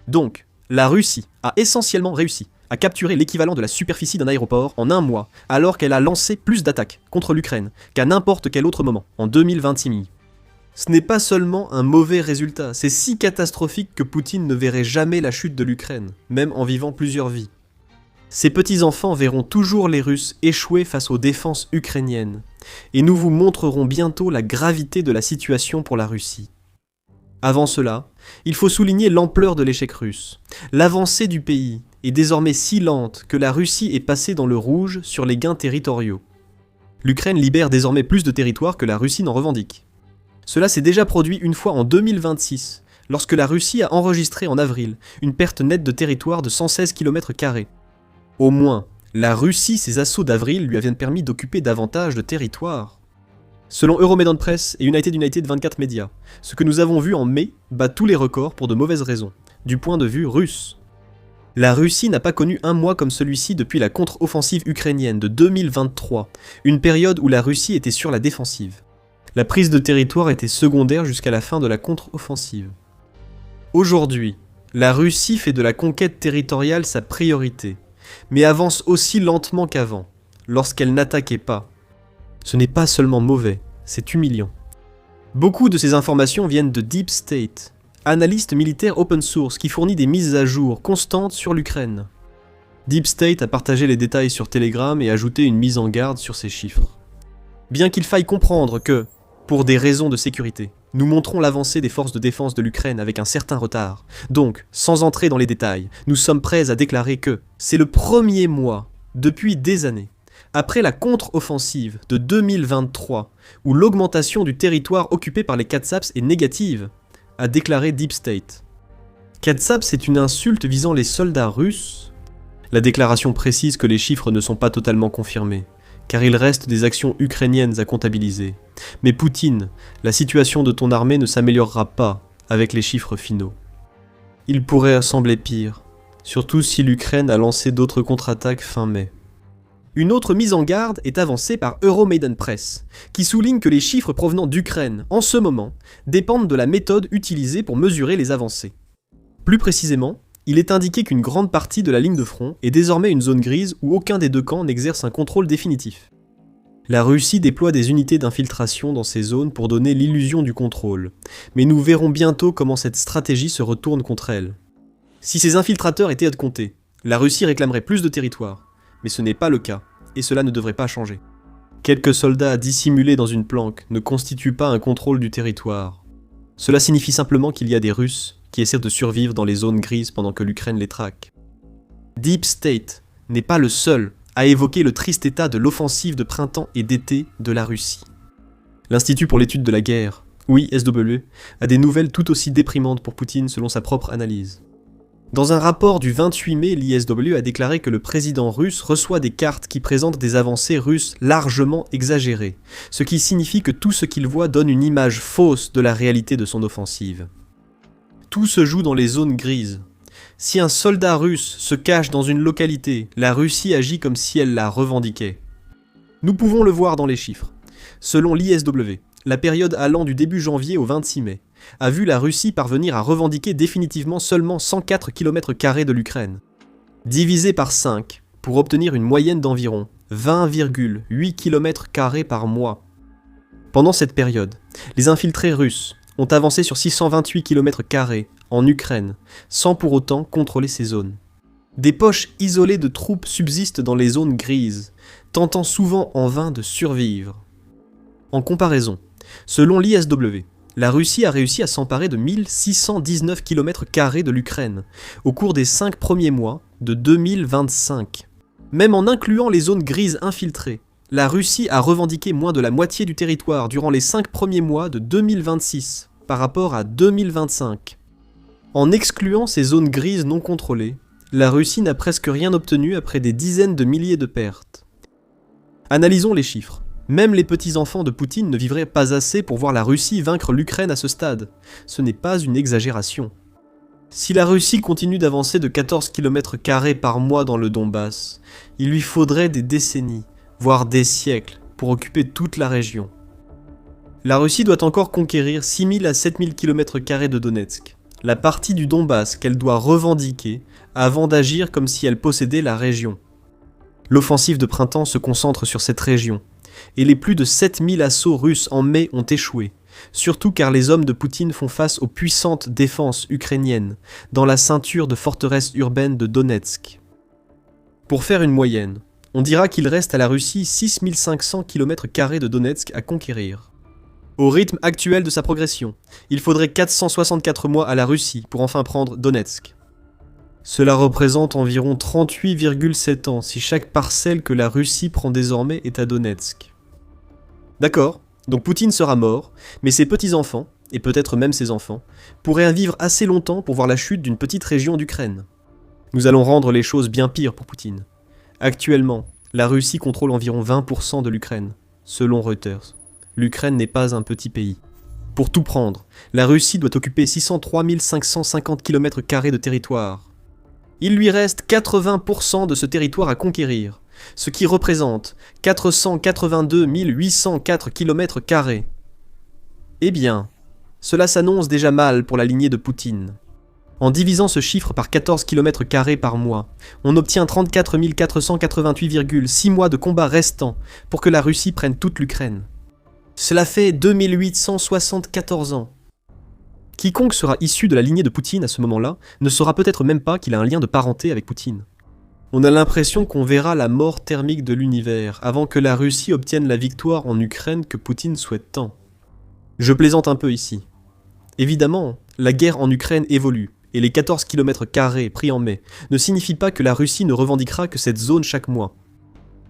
Donc, la Russie a essentiellement réussi à capturer l'équivalent de la superficie d'un aéroport en 1 mois, alors qu'elle a lancé plus d'attaques contre l'Ukraine qu'à n'importe quel autre moment, en 2021. Ce n'est pas seulement un mauvais résultat, c'est si catastrophique que Poutine ne verrait jamais la chute de l'Ukraine, même en vivant plusieurs vies. Ces petits-enfants verront toujours les Russes échouer face aux défenses ukrainiennes, et nous vous montrerons bientôt la gravité de la situation pour la Russie. Avant cela, il faut souligner l'ampleur de l'échec russe. L'avancée du pays est désormais si lente que la Russie est passée dans le rouge sur les gains territoriaux. L'Ukraine libère désormais plus de territoires que la Russie n'en revendique. Cela s'est déjà produit une fois en 2026, lorsque la Russie a enregistré en avril une perte nette de territoire de 116 km². Au moins, la Russie, ses assauts d'avril lui avaient permis d'occuper davantage de territoire. Selon Euromaidan Press et United 24 Media, ce que nous avons vu en mai bat tous les records pour de mauvaises raisons, du point de vue russe. La Russie n'a pas connu un mois comme celui-ci depuis la contre-offensive ukrainienne de 2023, une période où la Russie était sur la défensive. La prise de territoire était secondaire jusqu'à la fin de la contre-offensive. Aujourd'hui, la Russie fait de la conquête territoriale sa priorité, mais avance aussi lentement qu'avant, lorsqu'elle n'attaquait pas. Ce n'est pas seulement mauvais, c'est humiliant. Beaucoup de ces informations viennent de Deep State, analyste militaire open source qui fournit des mises à jour constantes sur l'Ukraine. Deep State a partagé les détails sur Telegram et ajouté une mise en garde sur ces chiffres. Bien qu'il faille comprendre que, pour des raisons de sécurité, nous montrons l'avancée des forces de défense de l'Ukraine avec un certain retard. Donc, sans entrer dans les détails, nous sommes prêts à déclarer que c'est le premier mois, depuis des années, après la contre-offensive de 2023, où l'augmentation du territoire occupé par les Katsaps est négative, a déclaré Deep State. Katsaps est une insulte visant les soldats russes. La déclaration précise que les chiffres ne sont pas totalement confirmés, car il reste des actions ukrainiennes à comptabiliser. Mais Poutine, la situation de ton armée ne s'améliorera pas avec les chiffres finaux. Il pourrait sembler pire, surtout si l'Ukraine a lancé d'autres contre-attaques fin mai. Une autre mise en garde est avancée par Euromaidan Press, qui souligne que les chiffres provenant d'Ukraine, en ce moment, dépendent de la méthode utilisée pour mesurer les avancées. Plus précisément, il est indiqué qu'une grande partie de la ligne de front est désormais une zone grise où aucun des deux camps n'exerce un contrôle définitif. La Russie déploie des unités d'infiltration dans ces zones pour donner l'illusion du contrôle, mais nous verrons bientôt comment cette stratégie se retourne contre elle. Si ces infiltrateurs étaient à compter, la Russie réclamerait plus de territoire, mais ce n'est pas le cas, et cela ne devrait pas changer. Quelques soldats dissimulés dans une planque ne constituent pas un contrôle du territoire. Cela signifie simplement qu'il y a des Russes qui essaient de survivre dans les zones grises pendant que l'Ukraine les traque. Deep State n'est pas le seul à évoquer le triste état de l'offensive de printemps et d'été de la Russie. L'Institut pour l'étude de la guerre, ou ISW, a des nouvelles tout aussi déprimantes pour Poutine selon sa propre analyse. Dans un rapport du 28 mai, l'ISW a déclaré que le président russe reçoit des cartes qui présentent des avancées russes largement exagérées, ce qui signifie que tout ce qu'il voit donne une image fausse de la réalité de son offensive. Tout se joue dans les zones grises. Si un soldat russe se cache dans une localité, la Russie agit comme si elle la revendiquait. Nous pouvons le voir dans les chiffres. Selon l'ISW, la période allant du début janvier au 26 mai, a vu la Russie parvenir à revendiquer définitivement seulement 104 km² de l'Ukraine, divisé par 5 pour obtenir une moyenne d'environ 20,8 km² par mois. Pendant cette période, les infiltrés russes ont avancé sur 628 km² en Ukraine, sans pour autant contrôler ces zones. Des poches isolées de troupes subsistent dans les zones grises, tentant souvent en vain de survivre. En comparaison, selon l'ISW, la Russie a réussi à s'emparer de 1619 km² de l'Ukraine au cours des 5 premiers mois de 2025. Même en incluant les zones grises infiltrées, la Russie a revendiqué moins de la moitié du territoire durant les 5 premiers mois de 2026 par rapport à 2025. En excluant ces zones grises non contrôlées, la Russie n'a presque rien obtenu après des dizaines de milliers de pertes. Analysons les chiffres. Même les petits-enfants de Poutine ne vivraient pas assez pour voir la Russie vaincre l'Ukraine à ce stade. Ce n'est pas une exagération. Si la Russie continue d'avancer de 14 km² par mois dans le Donbass, il lui faudrait des décennies, voire des siècles, pour occuper toute la région. La Russie doit encore conquérir 6000 à 7000 km² de Donetsk, la partie du Donbass qu'elle doit revendiquer avant d'agir comme si elle possédait la région. L'offensive de printemps se concentre sur cette région, et les plus de 7000 assauts russes en mai ont échoué, surtout car les hommes de Poutine font face aux puissantes défenses ukrainiennes dans la ceinture de forteresses urbaines de Donetsk. Pour faire une moyenne, on dira qu'il reste à la Russie 6500 km² de Donetsk à conquérir. Au rythme actuel de sa progression, il faudrait 464 mois à la Russie pour enfin prendre Donetsk. Cela représente environ 38,7 ans si chaque parcelle que la Russie prend désormais est à Donetsk. D'accord, donc Poutine sera mort, mais ses petits-enfants, et peut-être même ses enfants, pourraient vivre assez longtemps pour voir la chute d'une petite région d'Ukraine. Nous allons rendre les choses bien pires pour Poutine. Actuellement, la Russie contrôle environ 20% de l'Ukraine, selon Reuters. L'Ukraine n'est pas un petit pays. Pour tout prendre, la Russie doit occuper 603 550 km² de territoire. Il lui reste 80% de ce territoire à conquérir, ce qui représente 482 804 km². Eh bien, cela s'annonce déjà mal pour la lignée de Poutine. En divisant ce chiffre par 14 km² par mois, on obtient 34 488,6 mois de combat restants pour que la Russie prenne toute l'Ukraine. Cela fait 2874 ans. Quiconque sera issu de la lignée de Poutine à ce moment-là ne saura peut-être même pas qu'il a un lien de parenté avec Poutine. On a l'impression qu'on verra la mort thermique de l'univers avant que la Russie obtienne la victoire en Ukraine que Poutine souhaite tant. Je plaisante un peu ici. Évidemment, la guerre en Ukraine évolue, et les 14 km² pris en mai ne signifient pas que la Russie ne revendiquera que cette zone chaque mois.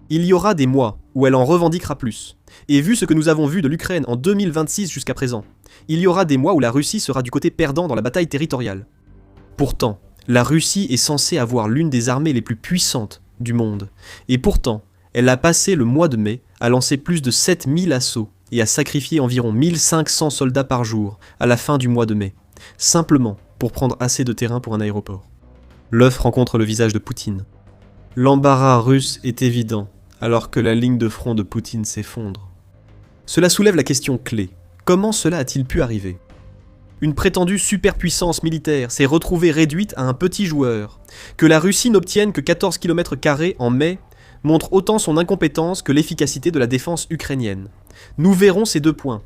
Il y aura des mois où elle en revendiquera plus, et vu ce que nous avons vu de l'Ukraine en 2026 jusqu'à présent, il y aura des mois où la Russie sera du côté perdant dans la bataille territoriale. Pourtant, la Russie est censée avoir l'une des armées les plus puissantes du monde, et pourtant, elle a passé le mois de mai à lancer plus de 7000 assauts et à sacrifier environ 1500 soldats par jour à la fin du mois de mai, simplement pour prendre assez de terrain pour un aéroport. L'œuf rencontre le visage de Poutine. L'embarras russe est évident, alors que la ligne de front de Poutine s'effondre. Cela soulève la question clé. Comment cela a-t-il pu arriver ? Une prétendue superpuissance militaire s'est retrouvée réduite à un petit joueur. Que la Russie n'obtienne que 14 km² en mai montre autant son incompétence que l'efficacité de la défense ukrainienne. Nous verrons ces deux points.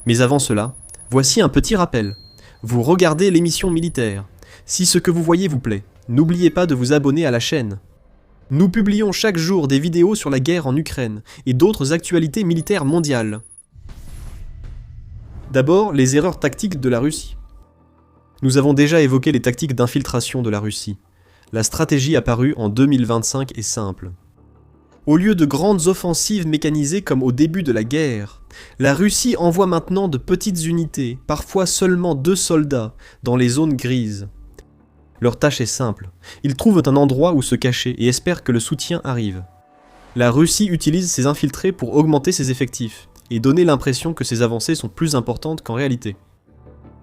Mais avant cela, voici un petit rappel. Vous regardez l'émission militaire. Si ce que vous voyez vous plaît, n'oubliez pas de vous abonner à la chaîne. Nous publions chaque jour des vidéos sur la guerre en Ukraine et d'autres actualités militaires mondiales. D'abord, les erreurs tactiques de la Russie. Nous avons déjà évoqué les tactiques d'infiltration de la Russie. La stratégie apparue en 2025 est simple. Au lieu de grandes offensives mécanisées comme au début de la guerre, la Russie envoie maintenant de petites unités, parfois seulement 2 soldats, dans les zones grises. Leur tâche est simple, ils trouvent un endroit où se cacher et espèrent que le soutien arrive. La Russie utilise ces infiltrés pour augmenter ses effectifs, et donner l'impression que ses avancées sont plus importantes qu'en réalité.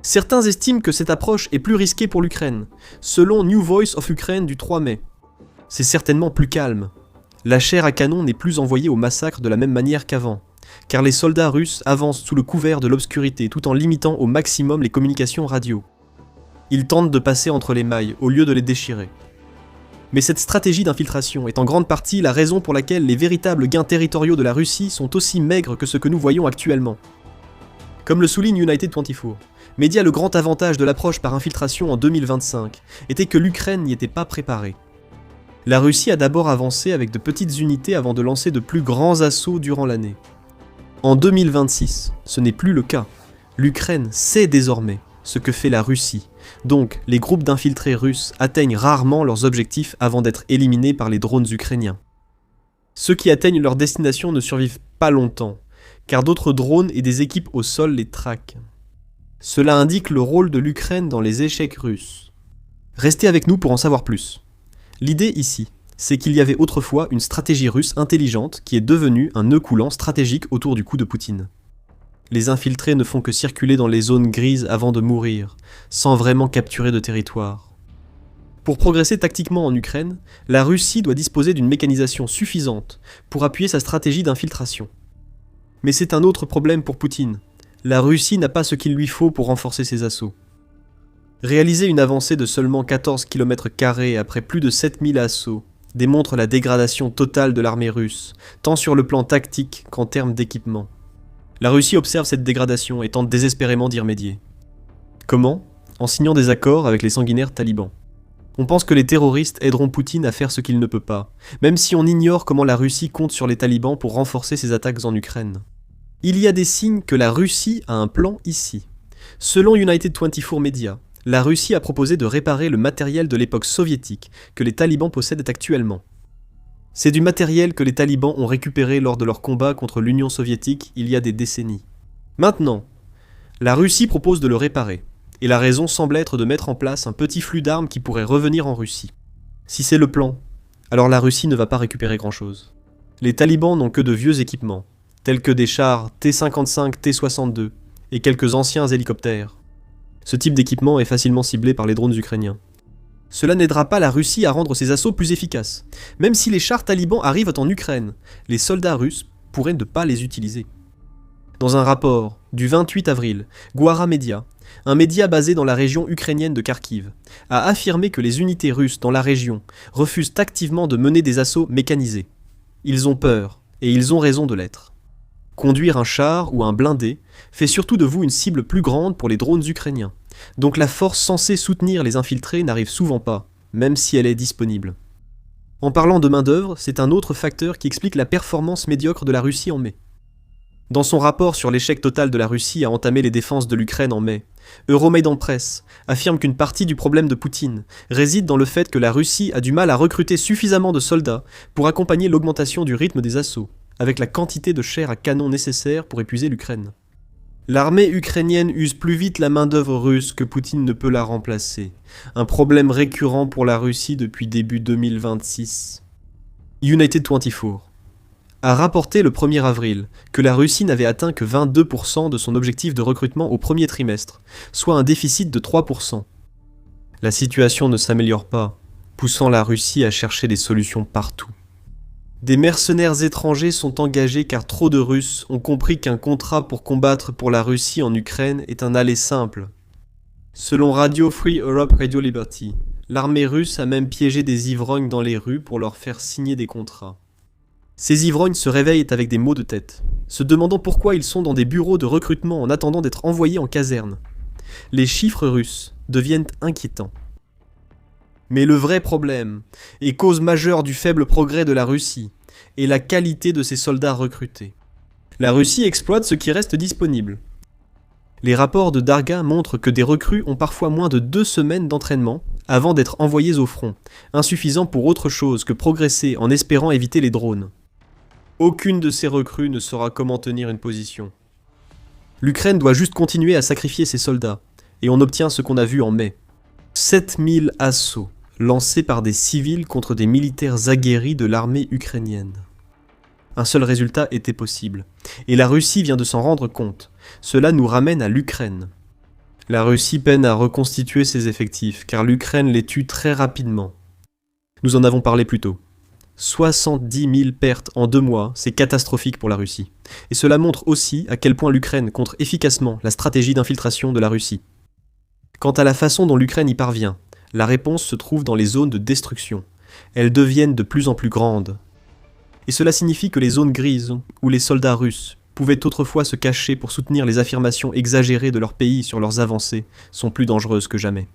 Certains estiment que cette approche est plus risquée pour l'Ukraine, selon New Voice of Ukraine du 3 mai. C'est certainement plus calme. La chair à canon n'est plus envoyée au massacre de la même manière qu'avant, car les soldats russes avancent sous le couvert de l'obscurité tout en limitant au maximum les communications radio. Ils tentent de passer entre les mailles au lieu de les déchirer. Mais cette stratégie d'infiltration est en grande partie la raison pour laquelle les véritables gains territoriaux de la Russie sont aussi maigres que ce que nous voyons actuellement. Comme le souligne United 24, média, le grand avantage de l'approche par infiltration en 2025 était que l'Ukraine n'y était pas préparée. La Russie a d'abord avancé avec de petites unités avant de lancer de plus grands assauts durant l'année. En 2026, ce n'est plus le cas. L'Ukraine sait désormais ce que fait la Russie. Donc, les groupes d'infiltrés russes atteignent rarement leurs objectifs avant d'être éliminés par les drones ukrainiens. Ceux qui atteignent leur destination ne survivent pas longtemps, car d'autres drones et des équipes au sol les traquent. Cela indique le rôle de l'Ukraine dans les échecs russes. Restez avec nous pour en savoir plus. L'idée ici, c'est qu'il y avait autrefois une stratégie russe intelligente qui est devenue un nœud coulant stratégique autour du cou de Poutine. Les infiltrés ne font que circuler dans les zones grises avant de mourir, sans vraiment capturer de territoire. Pour progresser tactiquement en Ukraine, la Russie doit disposer d'une mécanisation suffisante pour appuyer sa stratégie d'infiltration. Mais c'est un autre problème pour Poutine. La Russie n'a pas ce qu'il lui faut pour renforcer ses assauts. Réaliser une avancée de seulement 14 km² après plus de 7000 assauts démontre la dégradation totale de l'armée russe, tant sur le plan tactique qu'en termes d'équipement. La Russie observe cette dégradation et tente désespérément d'y remédier. Comment ? En signant des accords avec les sanguinaires talibans. On pense que les terroristes aideront Poutine à faire ce qu'il ne peut pas, même si on ignore comment la Russie compte sur les talibans pour renforcer ses attaques en Ukraine. Il y a des signes que la Russie a un plan ici. Selon United 24 Media, la Russie a proposé de réparer le matériel de l'époque soviétique que les talibans possèdent actuellement. C'est du matériel que les talibans ont récupéré lors de leur combat contre l'Union soviétique il y a des décennies. Maintenant, la Russie propose de le réparer, et la raison semble être de mettre en place un petit flux d'armes qui pourrait revenir en Russie. Si c'est le plan, alors la Russie ne va pas récupérer grand-chose. Les talibans n'ont que de vieux équipements, tels que des chars T-55, T-62 et quelques anciens hélicoptères. Ce type d'équipement est facilement ciblé par les drones ukrainiens. Cela n'aidera pas la Russie à rendre ses assauts plus efficaces. Même si les chars talibans arrivent en Ukraine, les soldats russes pourraient ne pas les utiliser. Dans un rapport du 28 avril, Gwara Media, un média basé dans la région ukrainienne de Kharkiv, a affirmé que les unités russes dans la région refusent activement de mener des assauts mécanisés. Ils ont peur, et ils ont raison de l'être. Conduire un char ou un blindé fait surtout de vous une cible plus grande pour les drones ukrainiens, donc la force censée soutenir les infiltrés n'arrive souvent pas, même si elle est disponible. En parlant de main-d'œuvre, c'est un autre facteur qui explique la performance médiocre de la Russie en mai. Dans son rapport sur l'échec total de la Russie à entamer les défenses de l'Ukraine en mai, Euromaidan Press affirme qu'une partie du problème de Poutine réside dans le fait que la Russie a du mal à recruter suffisamment de soldats pour accompagner l'augmentation du rythme des assauts, avec la quantité de chair à canon nécessaire pour épuiser l'Ukraine. L'armée ukrainienne use plus vite la main-d'œuvre russe que Poutine ne peut la remplacer, un problème récurrent pour la Russie depuis début 2026. United 24 a rapporté le 1er avril que la Russie n'avait atteint que 22% de son objectif de recrutement au premier trimestre, soit un déficit de 3%. La situation ne s'améliore pas, poussant la Russie à chercher des solutions partout. Des mercenaires étrangers sont engagés car trop de Russes ont compris qu'un contrat pour combattre pour la Russie en Ukraine est un aller simple. Selon Radio Free Europe Radio Liberty, l'armée russe a même piégé des ivrognes dans les rues pour leur faire signer des contrats. Ces ivrognes se réveillent avec des maux de tête, se demandant pourquoi ils sont dans des bureaux de recrutement en attendant d'être envoyés en caserne. Les chiffres russes deviennent inquiétants. Mais le vrai problème, et cause majeure du faible progrès de la Russie, est la qualité de ses soldats recrutés. La Russie exploite ce qui reste disponible. Les rapports de Darga montrent que des recrues ont parfois moins de 2 semaines d'entraînement avant d'être envoyés au front, insuffisant pour autre chose que progresser en espérant éviter les drones. Aucune de ces recrues ne saura comment tenir une position. L'Ukraine doit juste continuer à sacrifier ses soldats, et on obtient ce qu'on a vu en mai. 7000 assauts lancés par des civils contre des militaires aguerris de l'armée ukrainienne. Un seul résultat était possible, et la Russie vient de s'en rendre compte. Cela nous ramène à l'Ukraine. La Russie peine à reconstituer ses effectifs, car l'Ukraine les tue très rapidement. Nous en avons parlé plus tôt. 70 000 pertes en 2 mois, c'est catastrophique pour la Russie. Et cela montre aussi à quel point l'Ukraine contre efficacement la stratégie d'infiltration de la Russie. Quant à la façon dont l'Ukraine y parvient, la réponse se trouve dans les zones de destruction. Elles deviennent de plus en plus grandes. Et cela signifie que les zones grises, où les soldats russes pouvaient autrefois se cacher pour soutenir les affirmations exagérées de leur pays sur leurs avancées, sont plus dangereuses que jamais.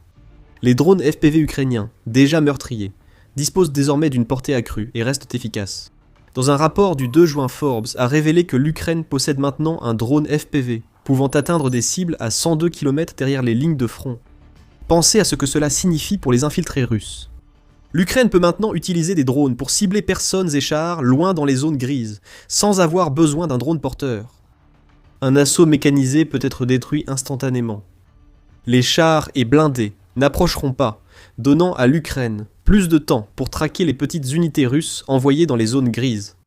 Les drones FPV ukrainiens, déjà meurtriers, disposent désormais d'une portée accrue et restent efficaces. Dans un rapport du 2 juin, Forbes a révélé que l'Ukraine possède maintenant un drone FPV, pouvant atteindre des cibles à 102 km derrière les lignes de front. Pensez à ce que cela signifie pour les infiltrés russes. L'Ukraine peut maintenant utiliser des drones pour cibler personnes et chars loin dans les zones grises, sans avoir besoin d'un drone porteur. Un assaut mécanisé peut être détruit instantanément. Les chars et blindés n'approcheront pas, donnant à l'Ukraine plus de temps pour traquer les petites unités russes envoyées dans les zones grises.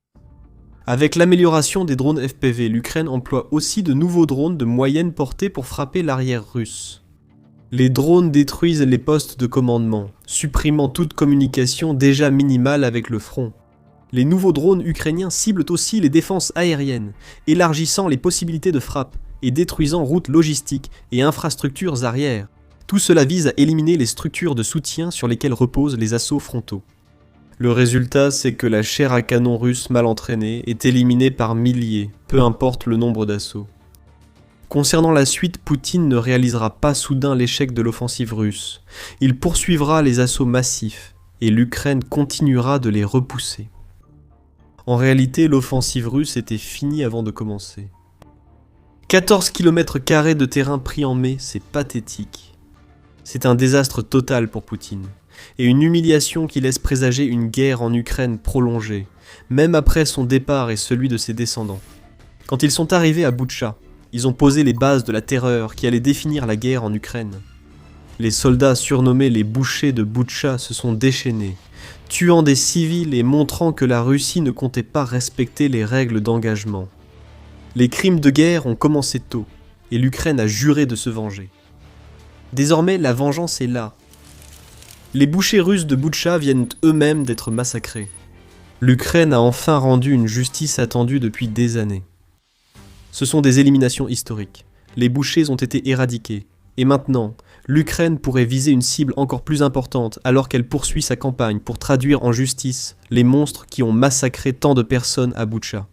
Avec l'amélioration des drones FPV, l'Ukraine emploie aussi de nouveaux drones de moyenne portée pour frapper l'arrière russe. Les drones détruisent les postes de commandement, supprimant toute communication déjà minimale avec le front. Les nouveaux drones ukrainiens ciblent aussi les défenses aériennes, élargissant les possibilités de frappe et détruisant routes logistiques et infrastructures arrières. Tout cela vise à éliminer les structures de soutien sur lesquelles reposent les assauts frontaux. Le résultat, c'est que la chair à canon russe mal entraînée est éliminée par milliers, peu importe le nombre d'assauts. Concernant la suite, Poutine ne réalisera pas soudain l'échec de l'offensive russe. Il poursuivra les assauts massifs, et l'Ukraine continuera de les repousser. En réalité, l'offensive russe était finie avant de commencer. 14 km² de terrain pris en mai, c'est pathétique. C'est un désastre total pour Poutine, et une humiliation qui laisse présager une guerre en Ukraine prolongée, même après son départ et celui de ses descendants. Quand ils sont arrivés à Boutcha, ils ont posé les bases de la terreur qui allait définir la guerre en Ukraine. Les soldats surnommés les bouchers de Boutcha se sont déchaînés, tuant des civils et montrant que la Russie ne comptait pas respecter les règles d'engagement. Les crimes de guerre ont commencé tôt, et l'Ukraine a juré de se venger. Désormais, la vengeance est là. Les bouchers russes de Boutcha viennent eux-mêmes d'être massacrés. L'Ukraine a enfin rendu une justice attendue depuis des années. Ce sont des éliminations historiques. Les bouchers ont été éradiqués. Et maintenant, l'Ukraine pourrait viser une cible encore plus importante alors qu'elle poursuit sa campagne pour traduire en justice les monstres qui ont massacré tant de personnes à Boutcha.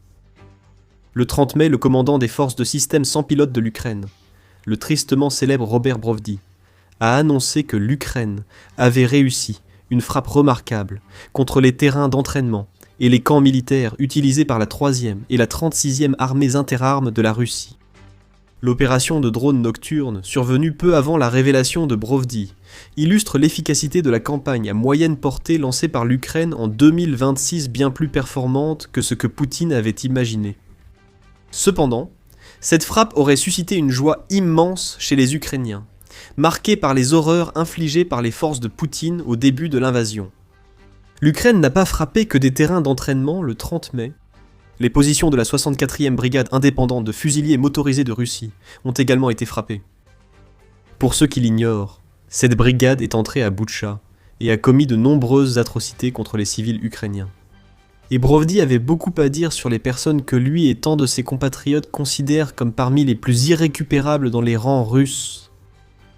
Le 30 mai, le commandant des forces de système sans pilote de l'Ukraine, le tristement célèbre Robert Brovdi, a annoncé que l'Ukraine avait réussi une frappe remarquable contre les terrains d'entraînement et les camps militaires utilisés par la 3e et la 36e armées interarmes de la Russie. L'opération de drones nocturnes, survenue peu avant la révélation de Brovdi, illustre l'efficacité de la campagne à moyenne portée lancée par l'Ukraine en 2026 bien plus performante que ce que Poutine avait imaginé. Cependant, cette frappe aurait suscité une joie immense chez les Ukrainiens, marquée par les horreurs infligées par les forces de Poutine au début de l'invasion. L'Ukraine n'a pas frappé que des terrains d'entraînement le 30 mai. Les positions de la 64e brigade indépendante de fusiliers motorisés de Russie ont également été frappées. Pour ceux qui l'ignorent, cette brigade est entrée à Boutcha et a commis de nombreuses atrocités contre les civils ukrainiens. Et Brovdi avait beaucoup à dire sur les personnes que lui et tant de ses compatriotes considèrent comme parmi les plus irrécupérables dans les rangs russes.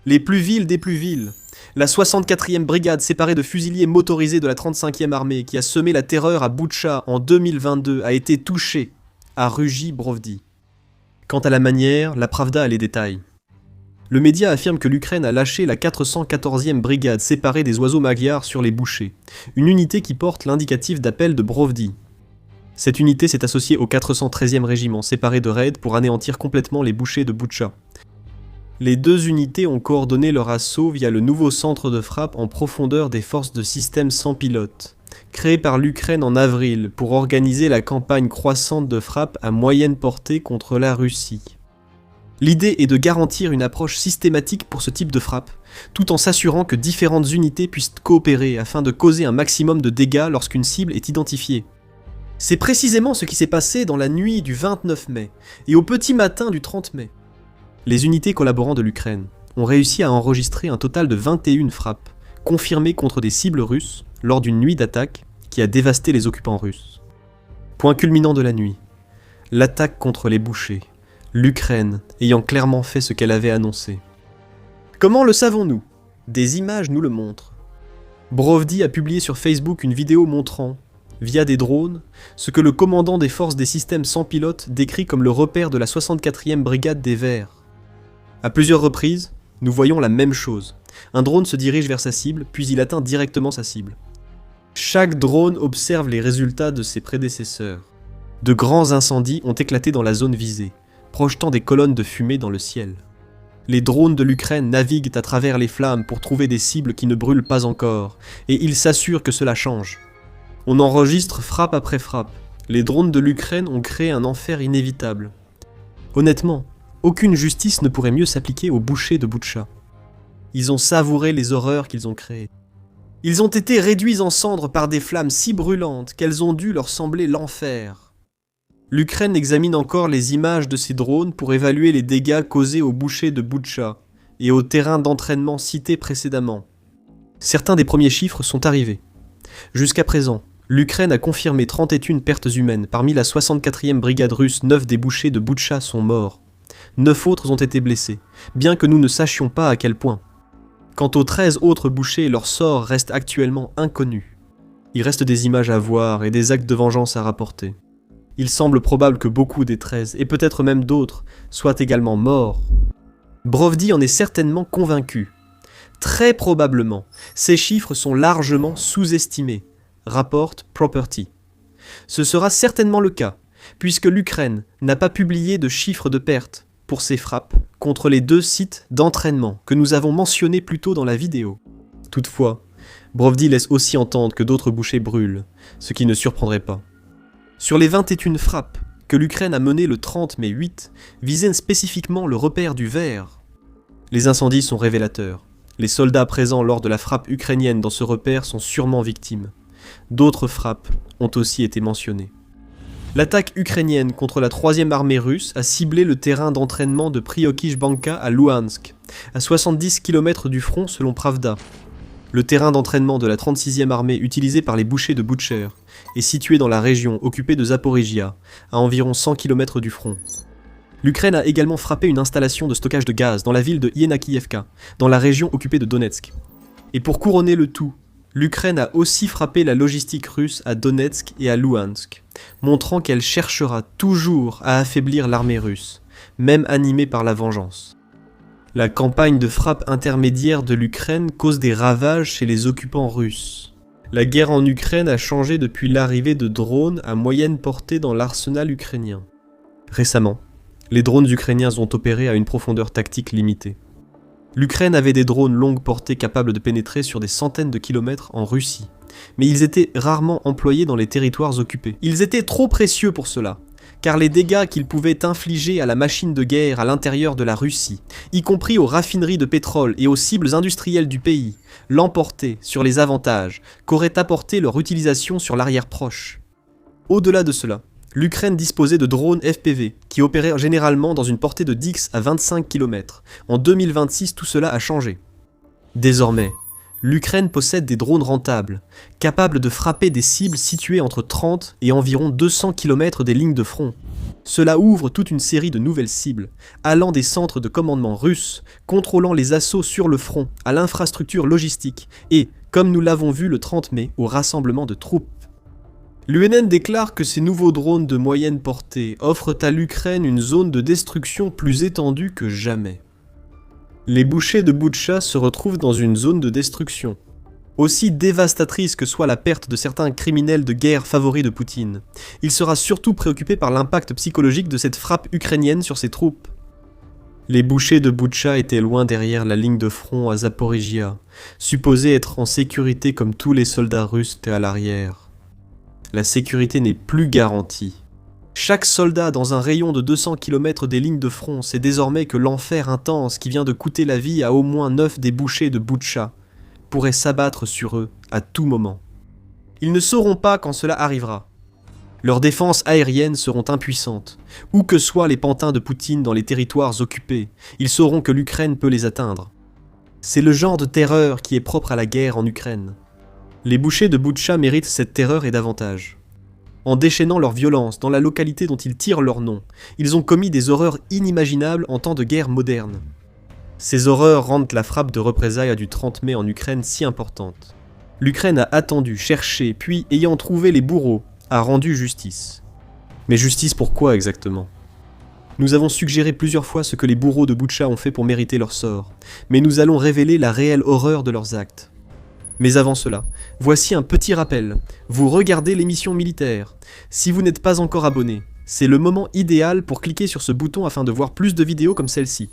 Les plus vils des plus vils. La 64e brigade séparée de fusiliers motorisés de la 35e armée qui a semé la terreur à Boutcha en 2022 a été touchée, a rugi Brovdi. Quant à la manière, la Pravda a les détails. Le média affirme que l'Ukraine a lâché la 414e brigade séparée des oiseaux magyars sur les bouchers, une unité qui porte l'indicatif d'appel de Brovdi. Cette unité s'est associée au 413e régiment séparé de Raid pour anéantir complètement les bouchers de Boutcha. Les deux unités ont coordonné leur assaut via le nouveau centre de frappe en profondeur des forces de système sans pilote, créé par l'Ukraine en avril pour organiser la campagne croissante de frappe à moyenne portée contre la Russie. L'idée est de garantir une approche systématique pour ce type de frappe, tout en s'assurant que différentes unités puissent coopérer afin de causer un maximum de dégâts lorsqu'une cible est identifiée. C'est précisément ce qui s'est passé dans la nuit du 29 mai et au petit matin du 30 mai. Les unités collaborant de l'Ukraine ont réussi à enregistrer un total de 21 frappes, confirmées contre des cibles russes lors d'une nuit d'attaque qui a dévasté les occupants russes. Point culminant de la nuit, l'attaque contre les bouchers, l'Ukraine ayant clairement fait ce qu'elle avait annoncé. Comment le savons-nous ? Des images nous le montrent. Brovdi a publié sur Facebook une vidéo montrant, via des drones, ce que le commandant des forces des systèmes sans pilote décrit comme le repère de la 64e brigade des Verts. À plusieurs reprises, nous voyons la même chose. Un drone se dirige vers sa cible, puis il atteint directement sa cible. Chaque drone observe les résultats de ses prédécesseurs. De grands incendies ont éclaté dans la zone visée, projetant des colonnes de fumée dans le ciel. Les drones de l'Ukraine naviguent à travers les flammes pour trouver des cibles qui ne brûlent pas encore, et ils s'assurent que cela change. On enregistre frappe après frappe. Les drones de l'Ukraine ont créé un enfer inévitable. Honnêtement, aucune justice ne pourrait mieux s'appliquer aux bouchers de Boutcha. Ils ont savouré les horreurs qu'ils ont créées. Ils ont été réduits en cendres par des flammes si brûlantes qu'elles ont dû leur sembler l'enfer. L'Ukraine examine encore les images de ces drones pour évaluer les dégâts causés aux bouchers de Boutcha et aux terrains d'entraînement cités précédemment. Certains des premiers chiffres sont arrivés. Jusqu'à présent, l'Ukraine a confirmé 31 pertes humaines. Parmi la 64e brigade russe, 9 des bouchers de Boutcha sont morts. 9 autres ont été blessés, bien que nous ne sachions pas à quel point. Quant aux 13 autres bouchers, leur sort reste actuellement inconnu. Il reste des images à voir et des actes de vengeance à rapporter. Il semble probable que beaucoup des 13, et peut-être même d'autres, soient également morts. Brovdi en est certainement convaincu. Très probablement, ces chiffres sont largement sous-estimés, rapporte Property. Ce sera certainement le cas, puisque l'Ukraine n'a pas publié de chiffres de pertes pour ses frappes contre les 2 sites d'entraînement que nous avons mentionnés plus tôt dans la vidéo. Toutefois, Brovdi laisse aussi entendre que d'autres bouchées brûlent, ce qui ne surprendrait pas. Sur les 21 frappes que l'Ukraine a menées le 30 mai 8, visaient spécifiquement le repère du Ver. Les incendies sont révélateurs. Les soldats présents lors de la frappe ukrainienne dans ce repère sont sûrement victimes. D'autres frappes ont aussi été mentionnées. L'attaque ukrainienne contre la 3e armée russe a ciblé le terrain d'entraînement de Priokish-Banka à Luhansk, à 70 km du front selon Pravda. Le terrain d'entraînement de la 36e armée utilisé par les bouchers de Butcher est situé dans la région occupée de Zaporizhia, à environ 100 km du front. L'Ukraine a également frappé une installation de stockage de gaz dans la ville de Yenakiyevka, dans la région occupée de Donetsk. Et pour couronner le tout, l'Ukraine a aussi frappé la logistique russe à Donetsk et à Luhansk, montrant qu'elle cherchera toujours à affaiblir l'armée russe, même animée par la vengeance. La campagne de frappe intermédiaire de l'Ukraine cause des ravages chez les occupants russes. La guerre en Ukraine a changé depuis l'arrivée de drones à moyenne portée dans l'arsenal ukrainien. Récemment, les drones ukrainiens ont opéré à une profondeur tactique limitée. L'Ukraine avait des drones longue portée capables de pénétrer sur des centaines de kilomètres en Russie, mais ils étaient rarement employés dans les territoires occupés. Ils étaient trop précieux pour cela, car les dégâts qu'ils pouvaient infliger à la machine de guerre à l'intérieur de la Russie, y compris aux raffineries de pétrole et aux cibles industrielles du pays, l'emportaient sur les avantages qu'aurait apporté leur utilisation sur l'arrière proche. Au-delà de cela, l'Ukraine disposait de drones FPV, qui opéraient généralement dans une portée de 10 à 25 km. En 2026, tout cela a changé. Désormais, l'Ukraine possède des drones rentables, capables de frapper des cibles situées entre 30 et environ 200 km des lignes de front. Cela ouvre toute une série de nouvelles cibles, allant des centres de commandement russes, contrôlant les assauts sur le front, à l'infrastructure logistique, et, comme nous l'avons vu le 30 mai, au rassemblement de troupes. L'UNN déclare que ces nouveaux drones de moyenne portée offrent à l'Ukraine une zone de destruction plus étendue que jamais. Les bouchers de Boutcha se retrouvent dans une zone de destruction. Aussi dévastatrice que soit la perte de certains criminels de guerre favoris de Poutine, il sera surtout préoccupé par l'impact psychologique de cette frappe ukrainienne sur ses troupes. Les bouchers de Boutcha étaient loin derrière la ligne de front à Zaporizhia, supposés être en sécurité comme tous les soldats russes à l'arrière. La sécurité n'est plus garantie. Chaque soldat dans un rayon de 200 km des lignes de front sait désormais que l'enfer intense qui vient de coûter la vie à au moins 9 des bouchers de Boutcha pourrait s'abattre sur eux à tout moment. Ils ne sauront pas quand cela arrivera. Leurs défenses aériennes seront impuissantes. Où que soient les pantins de Poutine dans les territoires occupés, ils sauront que l'Ukraine peut les atteindre. C'est le genre de terreur qui est propre à la guerre en Ukraine. Les bouchers de Boutcha méritent cette terreur et davantage. En déchaînant leur violence dans la localité dont ils tirent leur nom, ils ont commis des horreurs inimaginables en temps de guerre moderne. Ces horreurs rendent la frappe de représailles du 30 mai en Ukraine si importante. L'Ukraine a attendu, cherché, puis, ayant trouvé les bourreaux, a rendu justice. Mais justice pour quoi exactement ? Nous avons suggéré plusieurs fois ce que les bourreaux de Boutcha ont fait pour mériter leur sort, mais nous allons révéler la réelle horreur de leurs actes. Mais avant cela, voici un petit rappel. Vous regardez l'émission militaire. Si vous n'êtes pas encore abonné, c'est le moment idéal pour cliquer sur ce bouton afin de voir plus de vidéos comme celle-ci.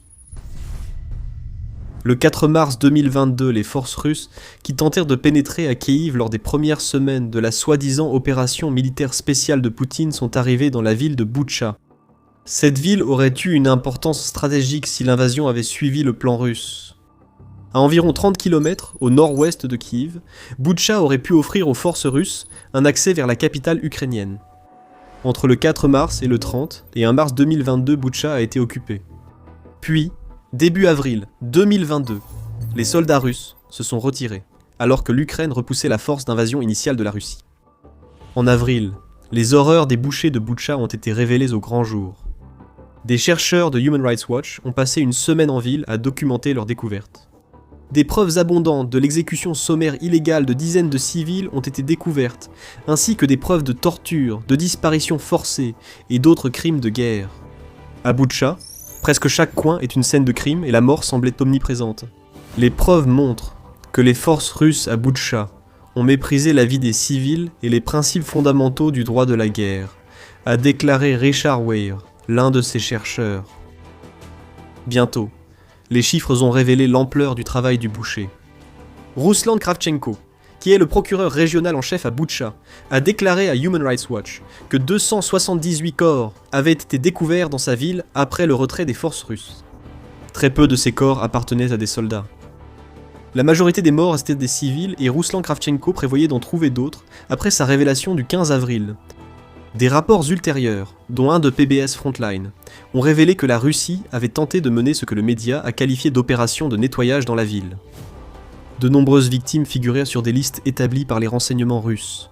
Le 4 mars 2022, les forces russes, qui tentèrent de pénétrer à Kiev lors des premières semaines de la soi-disant opération militaire spéciale de Poutine, sont arrivés dans la ville de Boutcha. Cette ville aurait eu une importance stratégique si l'invasion avait suivi le plan russe. À environ 30 km au nord-ouest de Kiev, Boutcha aurait pu offrir aux forces russes un accès vers la capitale ukrainienne. Entre le 4 mars et le 30, et 1 mars 2022, Boutcha a été occupée. Puis, début avril 2022, les soldats russes se sont retirés, alors que l'Ukraine repoussait la force d'invasion initiale de la Russie. En avril, les horreurs des bouchers de Boutcha ont été révélées au grand jour. Des chercheurs de Human Rights Watch ont passé une semaine en ville à documenter leurs découvertes. Des preuves abondantes de l'exécution sommaire illégale de dizaines de civils ont été découvertes, ainsi que des preuves de torture, de disparition forcée et d'autres crimes de guerre. À Boutcha, presque chaque coin est une scène de crime et la mort semblait omniprésente. Les preuves montrent que les forces russes à Boutcha ont méprisé la vie des civils et les principes fondamentaux du droit de la guerre, a déclaré Richard Weir, l'un de ses chercheurs. Bientôt, les chiffres ont révélé l'ampleur du travail du boucher. Ruslan Kravchenko, qui est le procureur régional en chef à Boutcha, a déclaré à Human Rights Watch que 278 corps avaient été découverts dans sa ville après le retrait des forces russes. Très peu de ces corps appartenaient à des soldats. La majorité des morts étaient des civils et Ruslan Kravchenko prévoyait d'en trouver d'autres après sa révélation du 15 avril. Des rapports ultérieurs, dont un de PBS Frontline, ont révélé que la Russie avait tenté de mener ce que le média a qualifié d'opération de nettoyage dans la ville. De nombreuses victimes figuraient sur des listes établies par les renseignements russes.